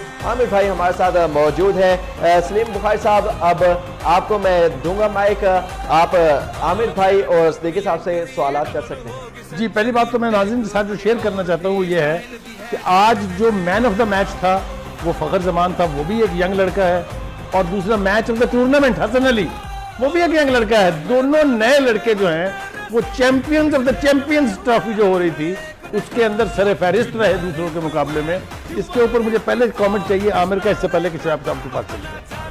भाई हमारे साथ मौजूद है। सलीम बुखारी साहब, अब आपको मैं दूंगा माइक, आप आमिर भाई और सदीकी साहब से सवाल कर सकते हैं। जी, पहली बात तो मैं नाज़रीन के साथ जो शेयर करना चाहता हूँ वो ये है कि आज जो मैन ऑफ द मैच था वो फ़खर जमान था, वो भी एक यंग लड़का है, और दूसरा match of the tournament Hasan Ali, वो भी एक यंग लड़का है। दोनों नए लड़के जो हैं वो champions of the champions trophy जो हो रही थी उसके अंदर सरे फहरिस्त रहे दूसरों के मुकाबले में। इसके ऊपर मुझे पहले कमेंट चाहिए आमिर का, इससे पहले कि शुएब साहब के पास चलते हैं।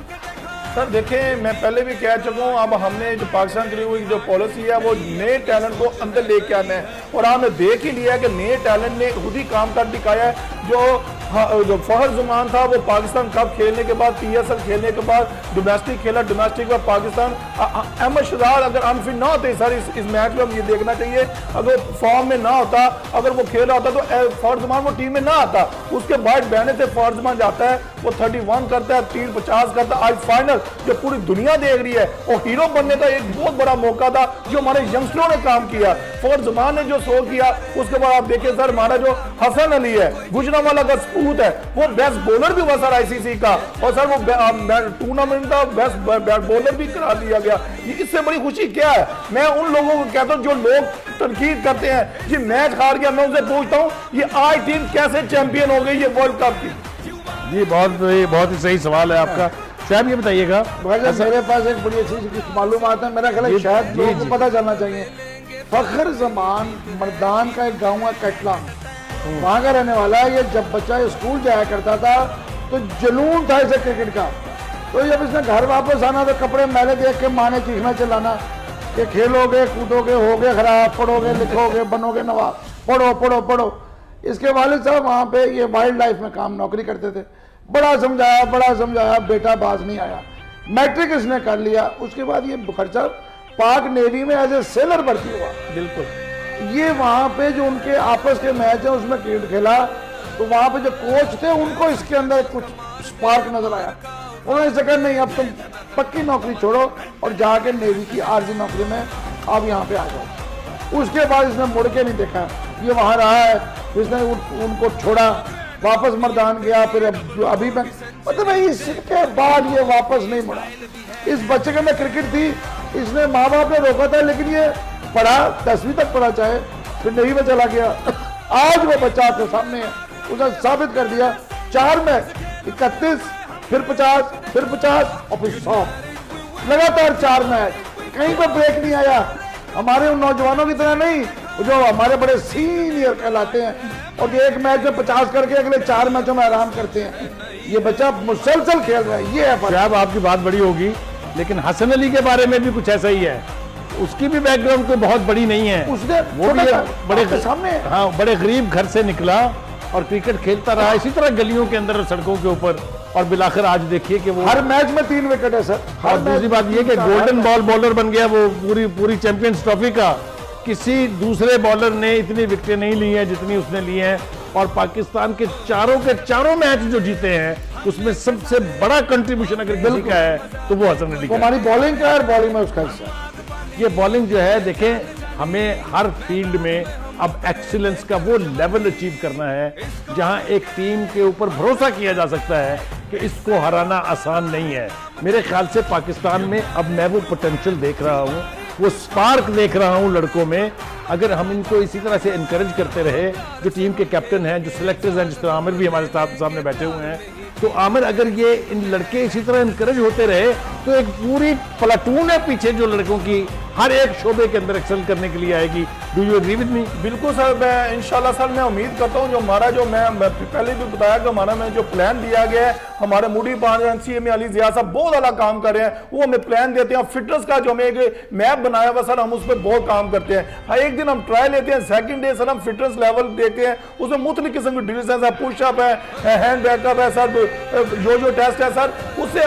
सर देखें, मैं पहले भी कह चुका हूँ, अब हमने जो पाकिस्तान के लिए हुई जो पॉलिसी है वो नए टैलेंट को अंदर लेके आना है, और हमने देख ही लिया है कि नए टैलेंट ने खुद ही काम कर दिखाया है। जो फ़खर ज़मान था वो पाकिस्तान कप खेलने के बाद, PSL खेलने के बाद डोमेस्टिक खेला, डोमेस्टिक में पाकिस्तान, अहमद शहजाद अगर अनफिट ना होते सर इस मैच में, हम ये देखना चाहिए, अगर फॉर्म में ना होता, अगर वो खेल रहा होता तो फ़खर ज़मान वो टीम में ना आता। उसके बाद बहने से फ़खर ज़मान जाता है, वो 31 करता है, 350 करता है। आज फाइनल जो पूरी दुनिया देख रही है, और हीरो बनने का एक बहुत बड़ा मौका था जो हमारे यंगस्टरों ने काम किया। फ़खर ज़मान ने जो शो किया, उसके बाद आप देखिए सर, हमारा जो हसन अली है, गुजरांवाला का सपूत है, वो बेस्ट बॉलर भी हुआ सर ICC का, और सर वो टूर्नामेंट का बेस्ट बॉलर भी करा दिया गया। इससे बड़ी खुशी क्या है? मैं उन लोगों को कहता हूँ जो लोग तनकीद करते हैं कि मैच हार गया, मैं उनसे पूछता हूँ ये आज टीम कैसे चैंपियन हो गई ये वर्ल्ड कप की? जी, बहुत ही सही सवाल है आपका। शुएब ये बताइएगा। मेरे पास एक बड़ी अच्छी मालूमात है, मेरा ख्याल है शायद लोगों को पता चलना चाहिए। फ़खर ज़मान मर्दान का एक गाँव है कटला, वहाँ का रहने वाला है। ये जब बच्चा स्कूल जाया करता था तो जुनून था इसे क्रिकेट का, तो जब इसने घर वापस आना तो कपड़े मैले देख के माँ ने चीखना चिल्लाना कि खेलोगे कूदोगे, होगे खराब, पढ़ोगे लिखोगे, बनोगे नवाब, पढ़ो पढ़ो पढ़ो। इसके वालिद साहब वहाँ पे ये वाइल्ड लाइफ में काम नौकरी करते थे। बड़ा समझाया, बेटा बाज नहीं आया। मैट्रिक इसने कर लिया, उसके बाद ये खर्चा पाक नेवी में एज ए सेलर भर्ती हुआ। बिल्कुल, ये वहाँ पे जो उनके आपस के मैच है उसमें क्रिकेट खेला, तो वहाँ पे जो कोच थे उनको इसके अंदर कुछ स्पार्क नजर आया। उन्होंने इसे कहा नहीं, अब तुम पक्की नौकरी छोड़ो और जाके नेवी की आर्जी नौकरी में आप यहाँ पे आ जाओ। उसके बाद इसने मुड़ के नहीं देखा, ये वहाँ रहा है, इसने उनको छोड़ा, वापस मर्दान गया, फिर अभी मैं मतलब इसके बाद ये वापस नहीं मुड़ा। इस बच्चे के अंदर क्रिकेट थी, इसने माँ बाप ने रोका था, लेकिन ये पढ़ा, 10वीं तक पढ़ा, चाहे फिर नहीं में चला गया। आज वो बच्चा आपके सामने है, उसने साबित कर दिया। 4 मैच 31, फिर 50, फिर 50 और फिर 100, लगातार 4 मैच, कहीं पर ब्रेक नहीं आया। हमारे उन नौजवानों की तरह नहीं जो हमारे बड़े सीनियर कहलाते हैं और एक मैच में 50 करके अगले 4 मैचों में आराम करते हैं। ये बच्चा मुसलसल खेल रहा है, ये है। शुएब आपकी बात बड़ी होगी, लेकिन हसन अली के बारे में भी कुछ ऐसा ही है उसकी भी बैकग्राउंड कोई बहुत बड़ी नहीं है, उसने वो भी बड़े सामने, हाँ बड़े गरीब घर से निकला और क्रिकेट खेलता रहा इसी तरह गलियों के अंदर, सड़कों के ऊपर, और बिलाखिर आज देखिए कि वो हर मैच में 3 विकेट है सर। और दूसरी बात ये कि गोल्डन बॉल बॉलर बन गया वो पूरी चैंपियंस ट्रॉफी का। किसी दूसरे बॉलर ने इतनी विकेटें नहीं ली हैं जितनी उसने ली हैं, और पाकिस्तान के चारों मैच जो जीते हैं उसमें सबसे बड़ा कंट्रीब्यूशन अगर किसी का है तो वो हसन अली का। हमारी बॉलिंग का और बॉलिंग में उसका हिस्सा। ये बॉलिंग जो है देखें, हमें हर फील्ड में अब एक्सीलेंस का वो लेवल अचीव करना है जहां एक टीम के ऊपर भरोसा किया जा सकता है कि इसको हराना आसान नहीं है। मेरे ख्याल से पाकिस्तान में अब मैं वो पोटेंशियल देख रहा हूं, वो स्पार्क देख रहा हूं लड़कों में। अगर हम इनको इसी तरह से इनकरेज करते रहे, जो टीम के कैप्टन हैं, जो सिलेक्टर्स हैं, जिस तरह आमिर भी हमारे सामने बैठे हुए हैं, तो आमिर अगर ये इन लड़के इसी तरह इनकरेज होते रहे तो एक पूरी प्लाटून है पीछे जो लड़कों की हर एक शोबे के अंदर एक्सेल करने के लिए आएगी। Do you agree with me? बिल्कुल सर, मैं इंशाल्लाह सर मैं उम्मीद करता हूं जो हमारा जो मैं पहले भी बताया कि हमारा में जो प्लान दिया गया है, हमारे मूडी पान सीएम अली जिया साहब बहुत अलग काम कर रहे हैं, वो हमें प्लान देते हैं। फिटनेस का जो हमें एक मैप बनाया हुआ सर, हम उस पर बहुत काम करते हैं। एक दिन हम ट्रायल लेते हैं, सेकंड डे सर हम फिटनेस लेवल देखते हैं, उसमें मुख्तलिफ किस्म की ड्रिल्स हैं, पुशअप है, हैंड बैकअप है सर, जो टेस्ट है सर, उससे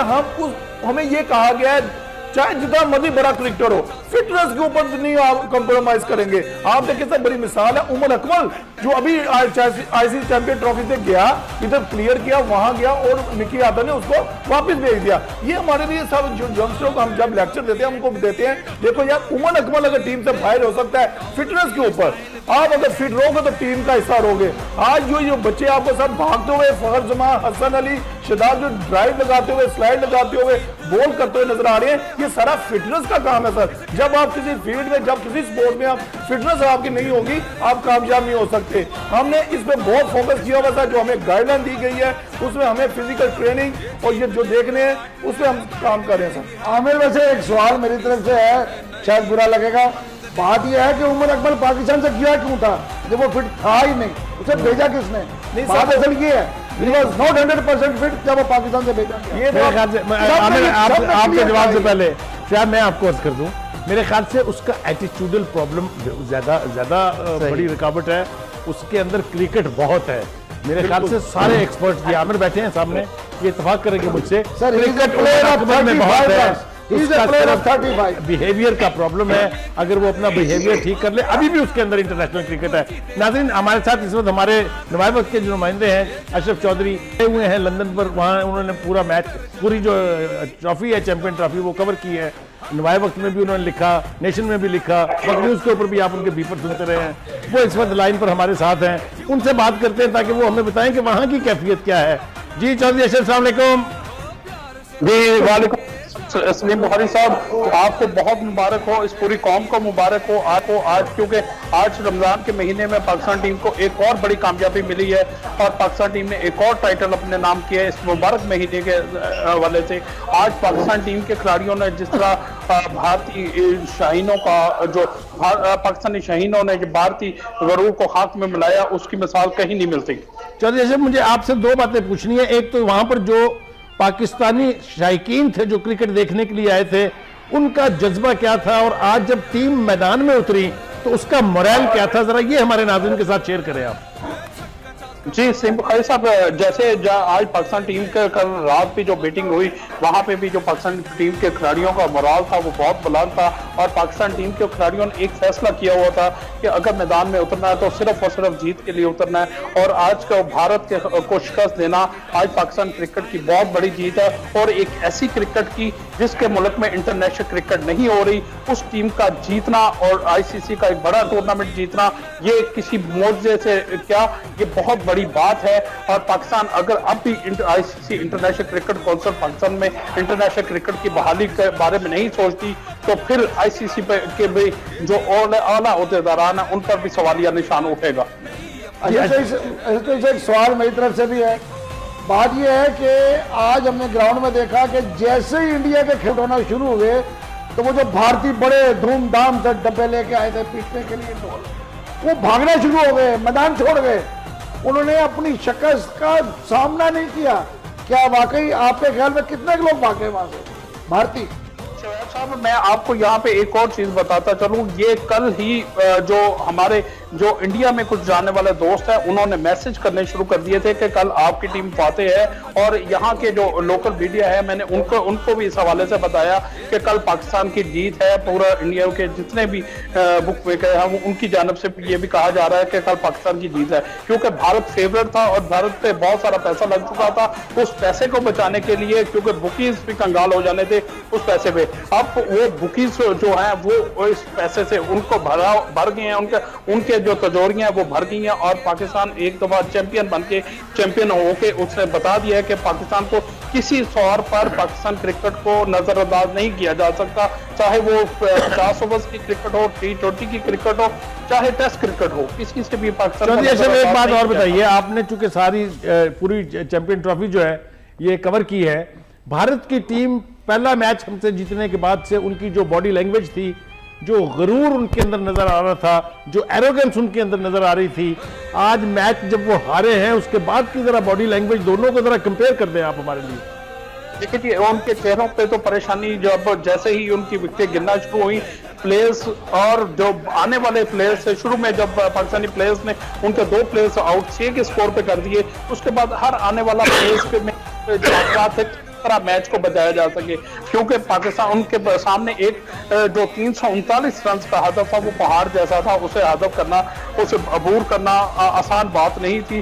हमें ये कहा गया है चाहे जितना मर्जी बड़ा क्रिकेटर हो, फिटनेस के ऊपर नहीं आप कंप्रोमाइज करेंगे। आप देखिए सर, बड़ी मिसाल है उमर अकमल जो अभी आईसीसी चैंपियन ट्रॉफी से गया, इधर क्लियर किया, वहां गया और निकी यादव ने उसको वापस भेज दिया। ये हमारे लिए सब जो यंगस्टरों को हम जब लेक्चर देते हैं हमको देते हैं, देखो यार उमर अकमल अगर टीम से बाहर हो सकता है फिटनेस के ऊपर, आप अगर फिट रहोगे तो टीम का हिस्सा रहोगे। आज जो बच्चे आपको सब भागते हुए, फखर जमान, हसन अली, शदाब जो ड्राइव लगाते हुए, स्लाइड लगाते हुए, बॉल करते हुए नजर आ रहे हैं, ये सारा फिटनेस का काम है सर। जब आप किसी फील्ड में, जब किसी स्पोर्ट में आप फिटनेस आपकी नहीं होगी, आप कामयाब नहीं हो सकते। हमने इस पे बहुत फोकस किया हुआ था, जो हमें गाइडलाइन दी गई है उसमें हमें फिजिकल ट्रेनिंग और ये जो देखने हैं उस पर हम काम कर रहे हैं सर। आमिर, वैसे एक सवाल मेरी तरफ से है, शायद बुरा लगेगा, बात यह है कि उमर अकमल पाकिस्तान से गया क्यों था जब वो फिट था ही नहीं, उसे भेजा किसने? नहीं, बात असल ये है he was not 100% fit जब वो पाकिस्तान से भेजा गया। ये मेरे ख्याल से आपके जवाब से पहले शायद मैं आपको अर्ज कर दूं, मेरे ख्याल से उसका एटीट्यूडल प्रॉब्लम ज्यादा बड़ी रुकावट है, उसके अंदर क्रिकेट बहुत है। मेरे ख्याल से सारे एक्सपर्ट्स, ये आमिर बैठे हैं सामने, ये इत्तेफाक करेंगे मुझसे, क्रिकेट में बहुत है, बिहेवियर का प्रॉब्लम है। अगर वो अपना बिहेवियर ठीक कर ले, अभी भी उसके अंदर इंटरनेशनल क्रिकेट है। नाज़रीन, हमारे साथ इस वक्त हमारे नुमाइब वक्त के जो नुमाइंदे हैं अशरफ चौधरी आए हुए हैं लंदन पर, वहाँ उन्होंने पूरा मैच, पूरी जो ट्रॉफी है चैंपियन ट्रॉफी, वो कवर की है। नुमाइब वक्त में भी उन्होंने लिखा, नेशन में भी लिखा, वक्त न्यूज़ के ऊपर भी आप उनके बीपर सुनते रहे हैं। वो इस वक्त लाइन पर हमारे साथ हैं, उनसे बात करते हैं ताकि वो हमें बताएं कि वहाँ की कैफियत क्या है। जी चौधरी अशरफ, अस्सलाम वालेकुम। जी वालेकुम सलीम बुखारी साहब, आपको बहुत मुबारक हो, इस पूरी कौम को मुबारक हो आपको आज, क्योंकि आज रमजान के महीने में पाकिस्तान टीम को एक और बड़ी कामयाबी मिली है और पाकिस्तान टीम ने एक और टाइटल अपने नाम किया है। इस मुबारक महीने के हवाले से आज पाकिस्तान टीम के खिलाड़ियों ने जिस तरह भारतीय शाहीनों का जो पाकिस्तानी शाहीनों ने जो भारतीय गरूर को खाक में मिलाया, उसकी मिसाल कहीं नहीं मिलती। चलिए, मुझे आपसे दो बातें पूछनी है। एक तो वहां पर जो पाकिस्तानी शायकीन थे जो क्रिकेट देखने के लिए आए थे, उनका जज्बा क्या था, और आज जब टीम मैदान में उतरी तो उसका मोरल क्या था, जरा ये हमारे नाज़रीन के साथ शेयर करें आप। जी सलीम बुखारी साहब, जैसे आज पाकिस्तान टीम के कल रात भी जो बैटिंग हुई, वहां पे भी जो पाकिस्तान टीम के खिलाड़ियों का मोराल था वो बहुत बुलंद था, और पाकिस्तान टीम के खिलाड़ियों ने एक फैसला किया हुआ था कि अगर मैदान में उतरना है तो सिर्फ और सिर्फ जीत के लिए उतरना है। और आज का भारत को शिकस्त देना आज पाकिस्तान क्रिकेट की बहुत बड़ी जीत है, और एक ऐसी क्रिकेट की जिसके मुल्क में इंटरनेशनल क्रिकेट नहीं हो रही, उस टीम का जीतना और आईसीसी का एक बड़ा टूर्नामेंट जीतना, ये किसी मौजे से क्या, ये बहुत बड़ी बात है। और पाकिस्तान अगर अब भी ICC international cricket council Pakistan में इंटरनेशनल क्रिकेट की बहाली के बारे में नहीं सोचती, तो फिर आईसीसी के भी जो आला अहदेदारान है उन पर भी सवालिया निशान उठेगा। एक सवाल मेरी तरफ से भी है, बात यह है कि आज हमने ग्राउंड में देखा कि जैसे ही इंडिया के खेल होना शुरू हुए तो वो जो भारतीय बड़े धूमधाम से डब्बे लेके आए थे पीटने के लिए, वो भागना शुरू हो गए, मैदान छोड़ गए, उन्होंने अपनी शिकस्त का सामना नहीं किया। क्या वाकई आपके ख्याल में कितने लोग भागे वहां से भारतीय? शोएब साहब, मैं आपको यहाँ पे एक और चीज बताता चलूं, ये कल ही जो हमारे जो इंडिया में कुछ जाने वाले दोस्त हैं उन्होंने मैसेज करने शुरू कर दिए थे कि कल आपकी टीम फाते है, और यहाँ के जो लोकल मीडिया है मैंने उनको भी इस हवाले से बताया कि कल पाकिस्तान की जीत है। पूरा इंडिया के जितने भी बुक मेकर हैं उनकी जानब से ये भी कहा जा रहा है कि कल पाकिस्तान की जीत है, क्योंकि भारत फेवरेट था और भारत पे बहुत सारा पैसा लग चुका था। उस पैसे को बचाने के लिए, क्योंकि बुकीज भी कंगाल हो जाने थे उस पैसे पे, अब वो बुकीज जो हैं वो इस पैसे से उनको भर गए हैं, उनके जो तजोरियां हैं वो भर गई हैं, और पाकिस्तान एक दफा चैंपियन बन के चैंपियन होके उसने बता दिया है कि पाकिस्तान को किसी तौर पर पाकिस्तान क्रिकेट को नजरअंदाज नहीं किया जा सकता, चाहे वो 50 ओवर्स की क्रिकेट हो, T20 की क्रिकेट हो, चाहे टेस्ट क्रिकेट हो, किसी से भी पाकिस्तान। चलिए सर, एक बात और बताइए, आपने चूंकि सारी पूरी चैंपियन ट्रॉफी जो है ये कवर की है, भारत की टीम पहला मैच हमसे जीतने के बाद से उनकी जो बॉडी लैंग्वेज थी, जो गरूर उनके अंदर नजर आ रहा था, जो एरोगेंस उनके अंदर नजर आ रही थी, आज मैच जब वो हारे हैं उसके बाद की जरा बॉडी लैंग्वेज दोनों को जरा कंपेयर कर दें आप हमारे लिए। देखिए जी, उनके चेहरों पे तो परेशानी, जब जैसे ही उनकी विकेट गिरना शुरू हुई, प्लेयर्स और जो आने वाले प्लेयर्स से शुरू में जब पाकिस्तानी प्लेयर्स ने उनके 2 प्लेयर्स आउट 6 के स्कोर पे कर दिए, उसके बाद हर आने वाला प्लेयर्स पे मैच को बचाया जा सके, क्योंकि पाकिस्तान उनके सामने एक जो 339 रन का हदफ था वो पहाड़ जैसा था, उसे हदफ करना, उसे अबूर करना आसान बात नहीं थी।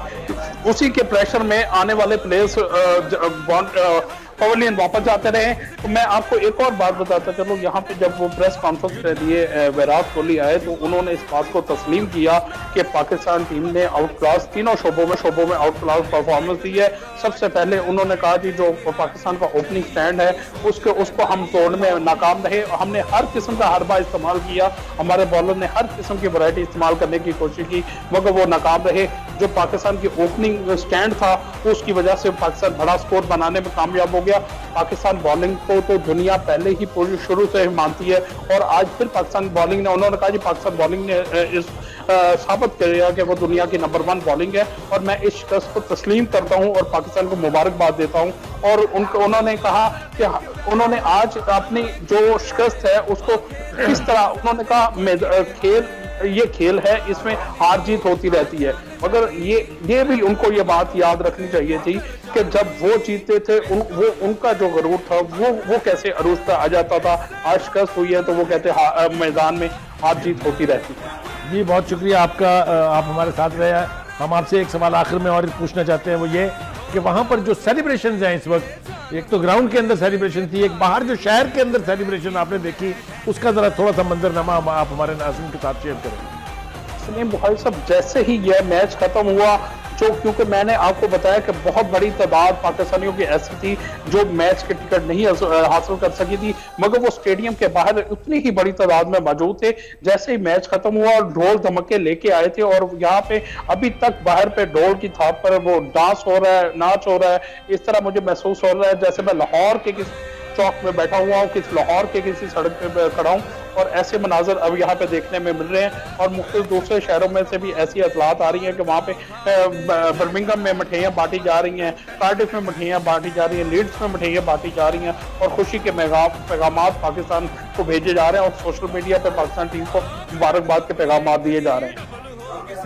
उसी के प्रेशर में आने वाले प्लेयर्स पवेलियन वापस जाते रहे। तो मैं आपको एक और बात बताता चलूं, यहाँ पे जब वो प्रेस कॉन्फ्रेंस के लिए विराट कोहली आए तो उन्होंने इस बात को तस्लीम किया कि पाकिस्तान टीम ने आउट क्लास तीनों शोबों में आउट क्लास परफॉर्मेंस दी है। सबसे पहले उन्होंने कहा कि जो पाकिस्तान का ओपनिंग स्टैंड है उसको हम तोड़ने में नाकाम रहे, हमने हर किस्म का हरबा इस्तेमाल किया, हमारे बॉलर ने हर किस्म की वैरायटी इस्तेमाल करने की कोशिश की, मगर वो नाकाम रहे। जो पाकिस्तान की ओपनिंग स्टैंड था उसकी वजह से पाकिस्तान बड़ा स्कोर बनाने में कामयाब हो गया। पाकिस्तान बॉलिंग को तो दुनिया पहले ही पूरी शुरू से मानती है, और आज फिर पाकिस्तान बॉलिंग ने, उन्होंने कहा कि पाकिस्तान बॉलिंग ने इस साबित किया कि वो दुनिया की नंबर 1 बॉलिंग है, और मैं इस शिकस्त को तस्लीम करता हूं और पाकिस्तान को मुबारकबाद देता हूं। और उन्होंने कहा कि उन्होंने आज अपनी जो शिकस्त है उसको किस तरह, उन्होंने कहा ये खेल है, इसमें हार जीत होती रहती है, मगर ये भी उनको ये बात याद रखनी चाहिए थी कि जब वो जीतते थे उनका जो गरूर था वो कैसे अरूज पे आ जाता था। आज शिकस्त हुई है तो वो कहते मैदान में हार जीत होती रहती है। जी बहुत शुक्रिया आपका, आप हमारे साथ रहे हैं। हम आपसे एक सवाल आखिर में और पूछना चाहते हैं, वो ये कि वहां पर जो सेलिब्रेशन हैं इस वक्त, एक तो ग्राउंड के अंदर सेलिब्रेशन थी, एक बाहर जो शहर के अंदर सेलिब्रेशन आपने देखी, उसका जरा थोड़ा सा मंजरनामा आप हमारे नाज़रीन के साथ शेयर करें। सलीम बुखारी साहब, जैसे ही यह मैच खत्म हुआ, क्योंकि मैंने आपको बताया कि बहुत बड़ी तादाद पाकिस्तानियों की ऐसी थी जो मैच के टिकट नहीं हासिल कर सकी थी, मगर वो स्टेडियम के बाहर उतनी ही बड़ी तादाद में मौजूद थे। जैसे ही मैच खत्म हुआ और ढोल धमके लेके आए थे, और यहाँ पे अभी तक बाहर पे ढोल की थाप पर वो डांस हो रहा है, नाच हो रहा है, इस तरह मुझे महसूस हो रहा है जैसे मैं लाहौर के किसी चौक में बैठा हुआ हूँ, लाहौर के किसी सड़क पे खड़ा हूँ, और ऐसे मनाजर अब यहाँ पे देखने में मिल रहे हैं। और मुख्तलिफ दूसरे शहरों में से भी ऐसी इतलात आ रही हैं कि वहाँ पे बर्मिंघम में मिठाइयाँ बांटी जा रही हैं, कार्डिफ में मिठाइयाँ बांटी जा रही हैं, लीड्स में मिठाइयाँ बांटी जा रही हैं, और खुशी के पैगामात पाकिस्तान को भेजे जा रहे हैं, और सोशल मीडिया पर पाकिस्तान टीम को मुबारकबाद के पैगामात दिए जा रहे हैं।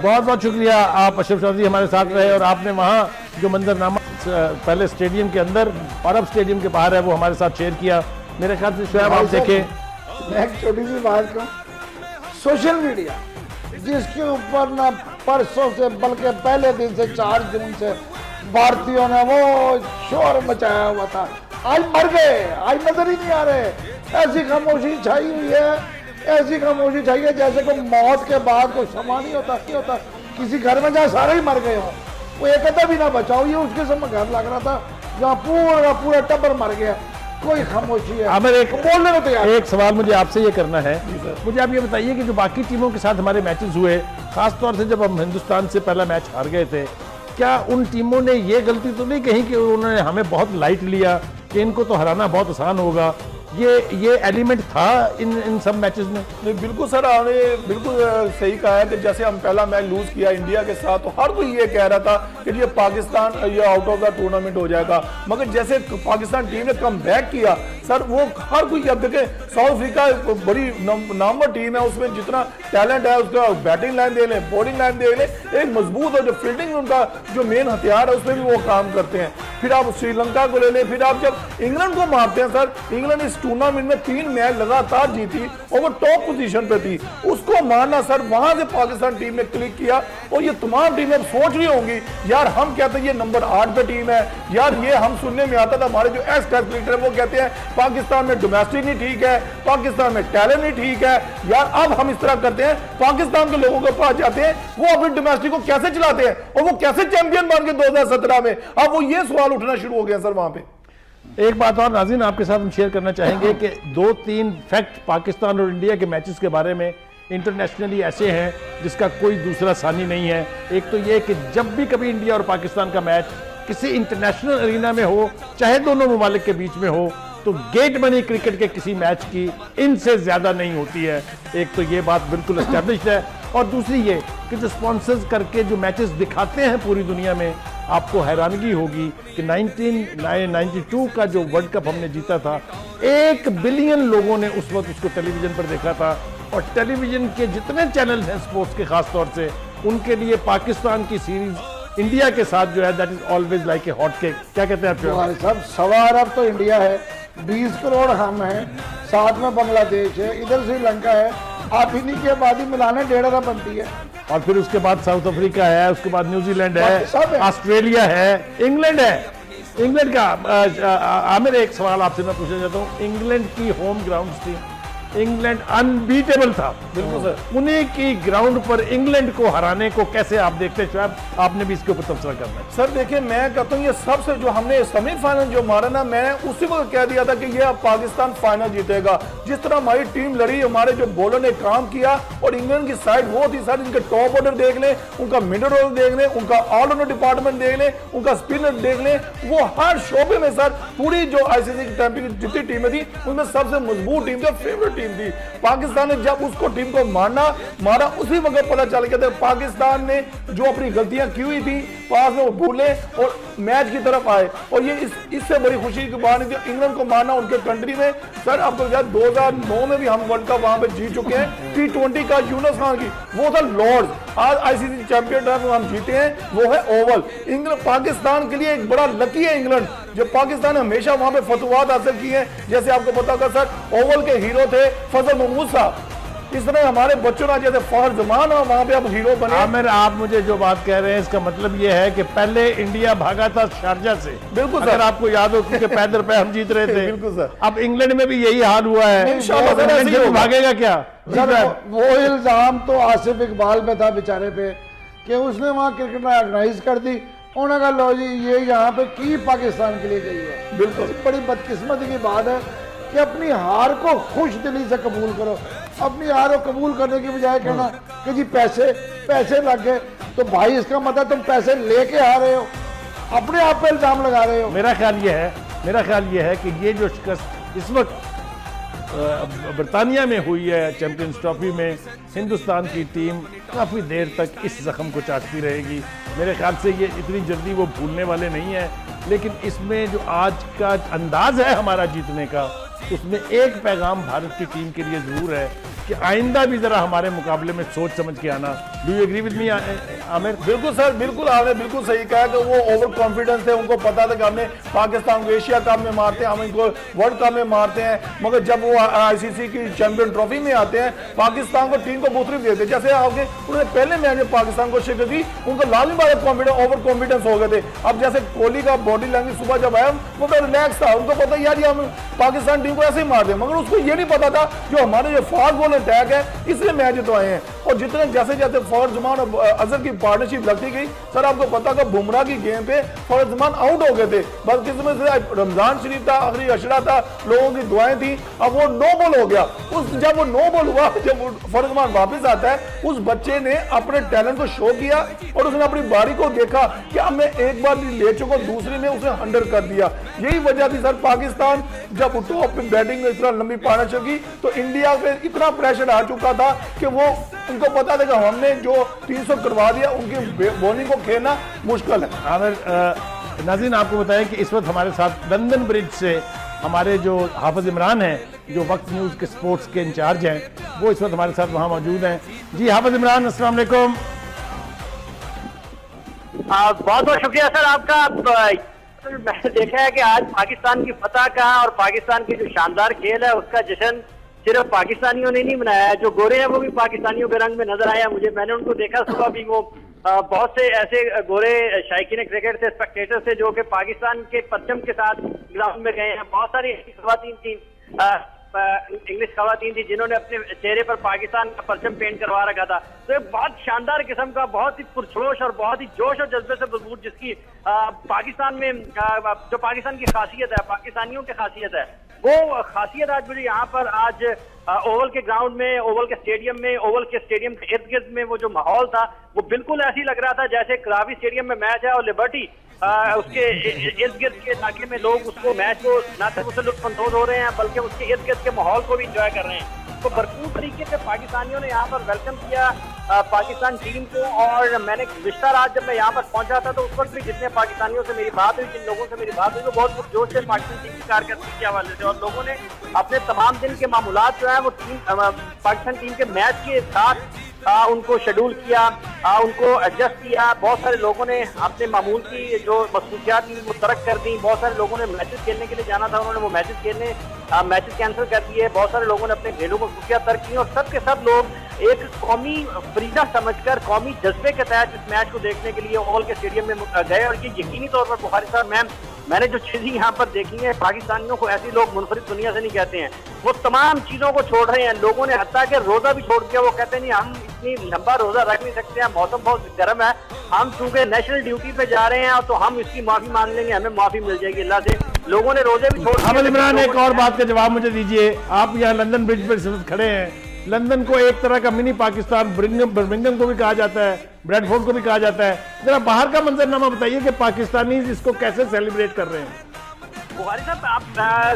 बहुत बहुत शुक्रिया, आप अशरफ चौधरी हमारे साथ रहे, और आपने वहाँ जो मंजरनामा पहले स्टेडियम के अंदर और अब स्टेडियम के बाहर है वो हमारे साथ शेयर किया। मेरे ख्याल से शोएब आप देखें, मैं एक छोटी सी बात कहूँ, सोशल मीडिया जिसके ऊपर ना परसों से बल्कि पहले दिन से 4 जून से भारतीयों ने वो शोर मचाया हुआ था, आज मर गए, आज नजर ही नहीं आ रहे। ऐसी खामोशी छाई हुई है, ऐसी खामोशी छाई है जैसे कोई मौत के बाद कोई समा नहीं होता किसी घर में जहाँ सारे ही मर गए हो, वो एक अदा भी ना बचाओ। ये उसके समय घर लग रहा था जहाँ पूरा टब्बर मर गया, कोई खामोशी है। हमें बोलने को तैयार। एक सवाल मुझे आपसे ये करना है, मुझे आप ये बताइए कि जो बाकी टीमों के साथ हमारे मैचेस हुए, खास तौर से जब हम हिंदुस्तान से पहला मैच हार गए थे, क्या उन टीमों ने ये गलती तो नहीं कही कि उन्होंने हमें बहुत लाइट लिया कि इनको तो हराना बहुत आसान होगा? ये एलिमेंट था इन सब मैचेस में? नहीं, बिल्कुल सर, आपने बिल्कुल सही कहा है कि जैसे हम पहला मैच लूज किया इंडिया के साथ, तो हर कोई ये कह रहा था कि ये पाकिस्तान ये आउट ऑफ द टूर्नामेंट हो जाएगा, मगर जैसे पाकिस्तान टीम ने कम बैक किया सर, वो हर कोई, अब देखें साउथ अफ्रीका बड़ी नामवर टीम है, उसमें जितना टैलेंट है उसका बैटिंग लाइन देख लें, बॉलिंग लाइन देख लें, एक मजबूत और जो फील्डिंग उनका जो मेन हथियार है उसमें भी वो काम करते हैं। फिर आप श्रीलंका को ले लें, फिर आप जब इंग्लैंड को मारते हैं सर, इंग्लैंड इस टूर्नामेंट में 3 मैच लगातार जीती और वो टॉप पोजीशन पे थी, उसको मारना सर, वहां से पाकिस्तान टीम ने क्लिक किया। और ये तमाम टीमें अब सोच रही होंगी यार, हम कहते हैं ये नंबर 8 पे टीम है यार, ये हम सुनने में आता था, हमारे जो एक्स टेस्ट क्रिकेटर है वो कहते हैं पाकिस्तान में डोमेस्टिक नहीं ठीक है, पाकिस्तान में टैलेंट नहीं ठीक है यार। अब हम इस तरह करते हैं, पाकिस्तान के लोगों के पास जाते हैं, वो अपनी डोमेस्टिक को कैसे चलाते हैं और वो कैसे चैंपियन बन गए 2017 में, अब वो ये सवाल उठना शुरू हो गया सर वहां पे। एक बात और नाज़रीन आपके साथ हम शेयर करना चाहेंगे कि 2-3 फैक्ट पाकिस्तान और इंडिया के मैचेस के बारे में इंटरनेशनली ऐसे हैं जिसका कोई दूसरा सानी नहीं है। एक तो ये कि जब भी कभी इंडिया और पाकिस्तान का मैच किसी इंटरनेशनल अरीना में हो, चाहे दोनों ममालिक के बीच में हो, तो गेट बनी क्रिकेट के किसी मैच की इनसे ज्यादा नहीं होती है। एक तो ये बात बिल्कुल एस्टैब्लिश्ड है, और दूसरी ये कि जो स्पॉन्सर्स करके जो मैचेस दिखाते हैं पूरी दुनिया में, आपको हैरानगी होगी कि 1992 का जो वर्ल्ड कप हमने जीता था, 1 बिलियन लोगों ने उस वक्त उसको टेलीविजन पर देखा था, और टेलीविजन के जितने चैनल हैं स्पोर्ट्स के खास तौर से, उनके लिए पाकिस्तान की सीरीज इंडिया के साथ जो है that is always like a hot cake. क्या कहते हैं आप? सब 1.25 अरब तो इंडिया है, 20 करोड़ हम हैं, साथ में बांग्लादेश है, इधर श्रीलंका है, आप इन्हीं के बाद ही मिलाने 1.5 अरब बनती है, और फिर उसके बाद साउथ अफ्रीका है, उसके बाद न्यूजीलैंड है, सब है, ऑस्ट्रेलिया है, इंग्लैंड है। इंग्लैंड का आमिर एक सवाल आपसे मैं पूछना चाहता हूँ, इंग्लैंड की होम ग्राउंड थी, इंग्लैंड अनबीटेबल था, बिल्कुल सर, उन्हीं की ग्राउंड पर इंग्लैंड को हराने को कैसे आप देखते हैं? शायद आपने भी इसके ऊपर तबसरा करना है। सर देखिए, मैं कहता हूँ ये सबसे जो हमने सेमीफाइनल जो मारा ना, मैं उसी वक्त कह दिया था कि ये अब पाकिस्तान फाइनल जीतेगा। जिस तरह हमारी टीम लड़ी, हमारे जो बॉलर ने काम किया, और इंग्लैंड की साइड वो थी सर, इनके टॉप ऑर्डर देख लें, उनका मिडल ऑर्डर देख लें, उनका ऑलराउंडर डिपार्टमेंट देख लें, उनका स्पिनर देख लें, वो हर शोबे में सर पूरी जो आईसीसी चैंपियन की जितनी टीमें थी उनमें सबसे मजबूत टीम थी, फेवरेट टीम थी। पाकिस्तान ने जब उसको टीम को मारा उसी वक्त पता चल गया था पाकिस्तान ने जो अपनी गलतियां की हुई थी पास में वो भूले और मैच की तरफ आए, और ये इससे बड़ी खुशी की बात नहीं थी इंग्लैंड को मारना उनके कंट्री में। सर आपको याद 2009 में भी हम वर्ल्ड कप वहां पे जीत चुके हैं, T20 का यूनुस खान की, वो था लॉर्ड्स। आज आईसीसी चैंपियन हम जीते हैं, वो है ओवल। इंग्लैंड पाकिस्तान के लिए एक बड़ा लकी है इंग्लैंड, जो पाकिस्तान ने हमेशा वहां पे फतवात हासिल किए हैं। जैसे आपको पता होगा सर, ओवल के हीरो थे फजल महमूद साहब, इस तरह हमारे बच्चों ने जैसे फखर जमान और वहां पे अब हीरो बने। आमिर, आप मुझे जो बात कह रहे हैं इसका मतलब ये है कि पहले इंडिया भागा था शारजा से, बिल्कुल अगर आपको याद हो, क्योंकि पैदल पे हम जीत रहे थे। बिल्कुल सर, अब इंग्लैंड में भी यही हाल हुआ है, इंग्लैंड से भागेगा क्या? वो इल्जाम तो आसिफ इकबाल पे था बेचारे पे कि उसने वहाँ क्रिकेट ऑर्गेनाइज कर दी, उन्होंने कहा लो जी ये यहाँ पे की पाकिस्तान के लिए गई है। बिल्कुल बड़ी बदकिस्मती की बात है कि अपनी हार को खुश दिली से कबूल करो, अपनी हार को कबूल करने की बजाय कहना कि जी पैसे लग गए, तो भाई इसका मतलब तुम पैसे लेके आ रहे हो, अपने आप पे इल्जाम लगा रहे हो। मेरा ख्याल ये है कि ये जो शिकस्त इस वक्त बरतानिया में हुई है चैंपियंस ट्रॉफी में, हिंदुस्तान की टीम काफ़ी देर तक इस जख्म को चाटती रहेगी। मेरे ख्याल से ये इतनी जल्दी वो भूलने वाले नहीं है, लेकिन इसमें जो आज का अंदाज है हमारा जीतने का, उसमें एक पैगाम भारत की टीम के लिए जरूर है कि आइंदा भी जरा हमारे मुकाबले में सोच समझ के आना। Do you agree with me Aamir? बिल्कुल सर, बिल्कुल आपने बिल्कुल सही कहा कि वो ओवर कॉन्फिडेंस थे, उनको पता था कि हमने पाकिस्तान को एशिया कप में मारते हैं, हम इनको वर्ल्ड कप में मारते हैं, मगर जब वो आईसीसी की चैंपियन ट्रॉफी में आते हैं पाकिस्तान को टीम को बुतरी देते, जैसे आपके उन्होंने पहले मैच में पाकिस्तान को शिकस्त दी, उनको लाजमी बात कॉन्फिडेंस ओवर कॉन्फिडेंस हो गए थे। अब जैसे कोहली का बॉडी लैंग्वेज सुबह जब आया वो तो रिलैक्स था, उनको पता यार ये हम पाकिस्तान टीम को ऐसे ही मार दें, मगर उसको ये नहीं पता था जो हमारे जो फास्ट बॉल अटैक है इसलिए मैच जितवाए हैं। और जितने जैसे जैसे फखर जमान और अजहर की पार्टनरशिप लगती गई सर, आपको पता था बुमराह की गेम पे फखर जमान आउट हो गए थे, बस किस्मत से रमजान शरीफ था, आखिरी अशरा था, लोगों की दुआएं थी, अब वो नो बॉल हो गया। जब वो नो बॉल हुआ, जब फखर जमान वापस आता है, उस बच्चे ने अपने टैलेंट को शो किया और उसने अपनी बारी को देखा कि अब मैं एक बार ले चुका, दूसरी में उसने 100 कर दिया। यही वजह थी सर, पाकिस्तान जब टॉप पे बैटिंग में इतना लंबी पार्टनरशिप की तो इंडिया पे इतना प्रेशर आ चुका था कि वो उनको पता था कि हमने जो 300 करवा दिया, उनकी बॉलिंग को खेलना मुश्किल है। आमिर नाज़रीन, आपको बताएं कि इस वक्त हमारे साथ लंदन ब्रिज से हमारे जो हाफिज इमरान हैं, जो वक्त न्यूज़ के स्पोर्ट्स के इंचार्ज हैं, वो इस वक्त हमारे साथ वहाँ मौजूद हैं। जी हाफिज इमरान, अस्सलाम वालेकुम। बहुत बहुत शुक्रिया सर आपका। मैंने देखा है कि आज पाकिस्तान की फतह का और पाकिस्तान की जो शानदार खेल है उसका जश्न सिर्फ पाकिस्तानियों ने नहीं मनाया है, जो गोरे हैं वो भी पाकिस्तानियों के रंग में नजर आए हैं। मैंने उनको देखा सुबह भी, वो बहुत से ऐसे गोरे शायकीन क्रिकेट से, स्पेक्टेटर से, जो कि पाकिस्तान के परचम के साथ ग्राउंड में गए हैं। बहुत सारी खवातीन थी, इंग्लिश खवातीन थी, जिन्होंने अपने चेहरे पर पाकिस्तान का परचम पेंट करवा रखा था। तो एक बहुत शानदार किस्म का, बहुत ही पुरजोश और बहुत ही जोश और जज्बे से भरपूर, जिसकी पाकिस्तान में जो पाकिस्तान की खासियत है, पाकिस्तानियों की खासियत है, वो खासियत आज मुझे यहाँ पर आज ओवल के ग्राउंड में, ओवल के स्टेडियम में, ओवल के स्टेडियम के इर्द गिर्द में वो जो माहौल था वो बिल्कुल ऐसी लग रहा था जैसे करावी स्टेडियम में मैच है और लिबर्टी उसके इर्द गिर्द के इलाके में लोग उसको मैच को न सिर्फ उससे लुत्फानंदोज हो रहे हैं बल्कि उसके इर्द गिर्द के माहौल को भी इंजॉय कर रहे हैं। तो भरपूर तरीके से पाकिस्तानियों ने यहाँ पर वेलकम किया पाकिस्तान टीम को। और मैंने गुज़िश्ता रात जब मैं यहाँ पर पहुंचा था तो उस वक्त भी जितने पाकिस्तानियों से मेरी बात हुई, जिन लोगों से मेरी बात हुई, वो बहुत पुरजोश से पाकिस्तान टीम की कारकर्दगी के हवाले से, और लोगों ने अपने तमाम दिन के मामूलात जो है वो पाकिस्तान टीम के मैच के साथ उनको शेड्यूल किया, उनको एडजस्ट किया। बहुत सारे लोगों ने अपने मामूल की जो मसरूफियात थी वो तर्क कर दी। बहुत सारे लोगों ने मैचेस खेलने के लिए जाना था, उन्होंने वो मैचेस कैंसिल कर दिए। बहुत सारे लोगों ने अपने घरेलू मसरूफियात तर्क की, और सब के सब लोग एक कौमी फरीदा समझकर, कौमी जज्बे के तहत इस मैच को देखने के लिए ओवल के स्टेडियम में गए। और ये यकीनी तौर पर बुखारी साहब, मैंने जो चीजें यहाँ पर देखी हैं, पाकिस्तानियों को ऐसी लोग मुनफरिद दुनिया से नहीं कहते हैं। वो तमाम चीजों को छोड़ रहे हैं। लोगों ने हत्ता के रोजा भी छोड़ दिया। वो कहते नहीं, हम इतनी लंबा रोजा रख नहीं सकते हैं, मौसम बहुत गर्म है, हम चूंकि नेशनल ड्यूटी पे जा रहे हैं तो हम इसकी माफी मांग लेंगे, हमें माफी मिल जाएगी अल्लाह से। लोगों ने रोजे भी छोड़ हाफिज इमरान, एक और बात का जवाब मुझे दीजिए। आप यहाँ लंदन ब्रिज पर सिर्फ खड़े हैं। लंदन को एक तरह का मिनी पाकिस्तान, बर्मिंघम को भी कहा जाता है, ब्रैडफोर्ड को भी कहा जाता है। जरा बाहर का मंजरनामा बताइए कि पाकिस्तानी इसको कैसे सेलिब्रेट कर रहे हैं। बुखारी साहब, आप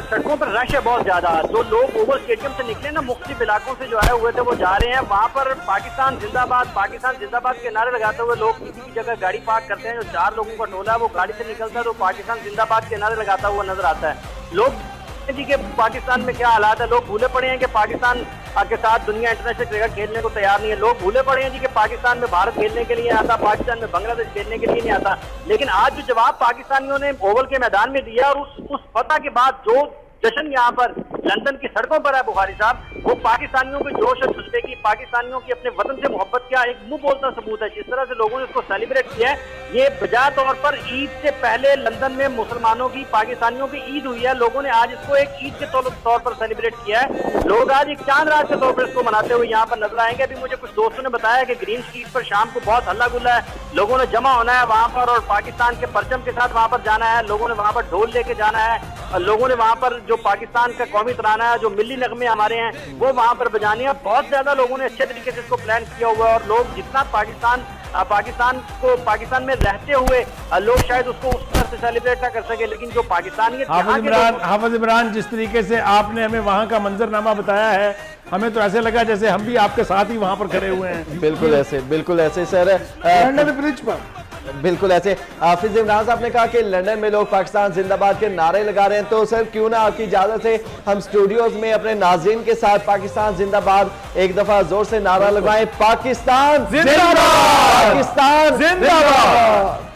सड़कों पर रश है बहुत ज्यादा। जो लोग ओवल स्टेडियम से निकले ना, मुख्तलिफ इलाकों से जो आए हुए थे, वो जा रहे हैं वहाँ पर पाकिस्तान जिंदाबाद के नारे लगाते हुए लोग किसी भी जगह गाड़ी पार्क करते हैं। जो 4 लोगों का टोला है वो गाड़ी से निकलता है तो पाकिस्तान जिंदाबाद के नारे लगाता हुआ नजर आता है। लोग जी के पाकिस्तान में क्या हालात है, लोग भूले पड़े हैं कि पाकिस्तान के साथ दुनिया इंटरनेशनल क्रिकेट खेलने को तैयार नहीं है। लोग भूले पड़े हैं जी कि पाकिस्तान में भारत खेलने के लिए आता, पाकिस्तान में बांग्लादेश खेलने के लिए नहीं आता। लेकिन आज जो जवाब पाकिस्तानियों ने ओवल के मैदान में दिया, और उस फतह के बाद जो जश्न यहाँ पर लंदन की सड़कों पर है बुखारी साहब, वो पाकिस्तानियों के जोश और जज्बे की, पाकिस्तानियों की अपने वतन से मोहब्बत का एक मुंह बोलता सबूत है। जिस तरह से लोगों ने उसको सेलिब्रेट किया है, ये बजा तौर पर ईद से पहले लंदन में मुसलमानों की, पाकिस्तानियों की ईद हुई है। लोगों ने आज इसको एक ईद के तौर पर सेलिब्रेट किया है। लोग आज एक चांद रात के तौर पर इसको मनाते हुए यहाँ पर नजर आएंगे। अभी मुझे कुछ दोस्तों ने बताया कि ग्रीन स्ट्रीट पर शाम को बहुत हल्ला गुल्ला है, लोगों ने जमा होना है वहाँ पर, और पाकिस्तान के परचम के साथ वहाँ पर जाना है। लोगों ने वहाँ पर ढोल लेके जाना है, लोगों ने वहाँ पर जो पाकिस्तान का कौमी तराना है, जो मिली नगमे हमारे हैं, वो वहाँ पर बजाने हैं। बहुत ज्यादा लोगों ने अच्छे तरीके से इसको प्लान किया हुआ है। और लोग जितना पाकिस्तान में रहते हुए लोग शायद उसको उस तरह से सेलिब्रेट ना कर सके, लेकिन जो पाकिस्तानियत, हाफिज इमरान, जिस तरीके से आपने हमें वहाँ का मंजरनामा बताया है, हमें तो ऐसे लगा जैसे हम भी आपके साथ ही वहाँ पर खड़े हुए हैं। बिल्कुल ऐसे सर, लंदन ब्रिज पर बिल्कुल ऐसे। हाफिज इमरान साहब ने कहा कि लंदन में लोग पाकिस्तान जिंदाबाद के नारे लगा रहे हैं, तो सर क्यों ना आपकी इजाजत से हम स्टूडियोज में अपने नाज़रीन के साथ पाकिस्तान जिंदाबाद एक दफा जोर से नारा लगाएं, पाकिस्तान जिंदाबाद, पाकिस्तान जिंदाबाद।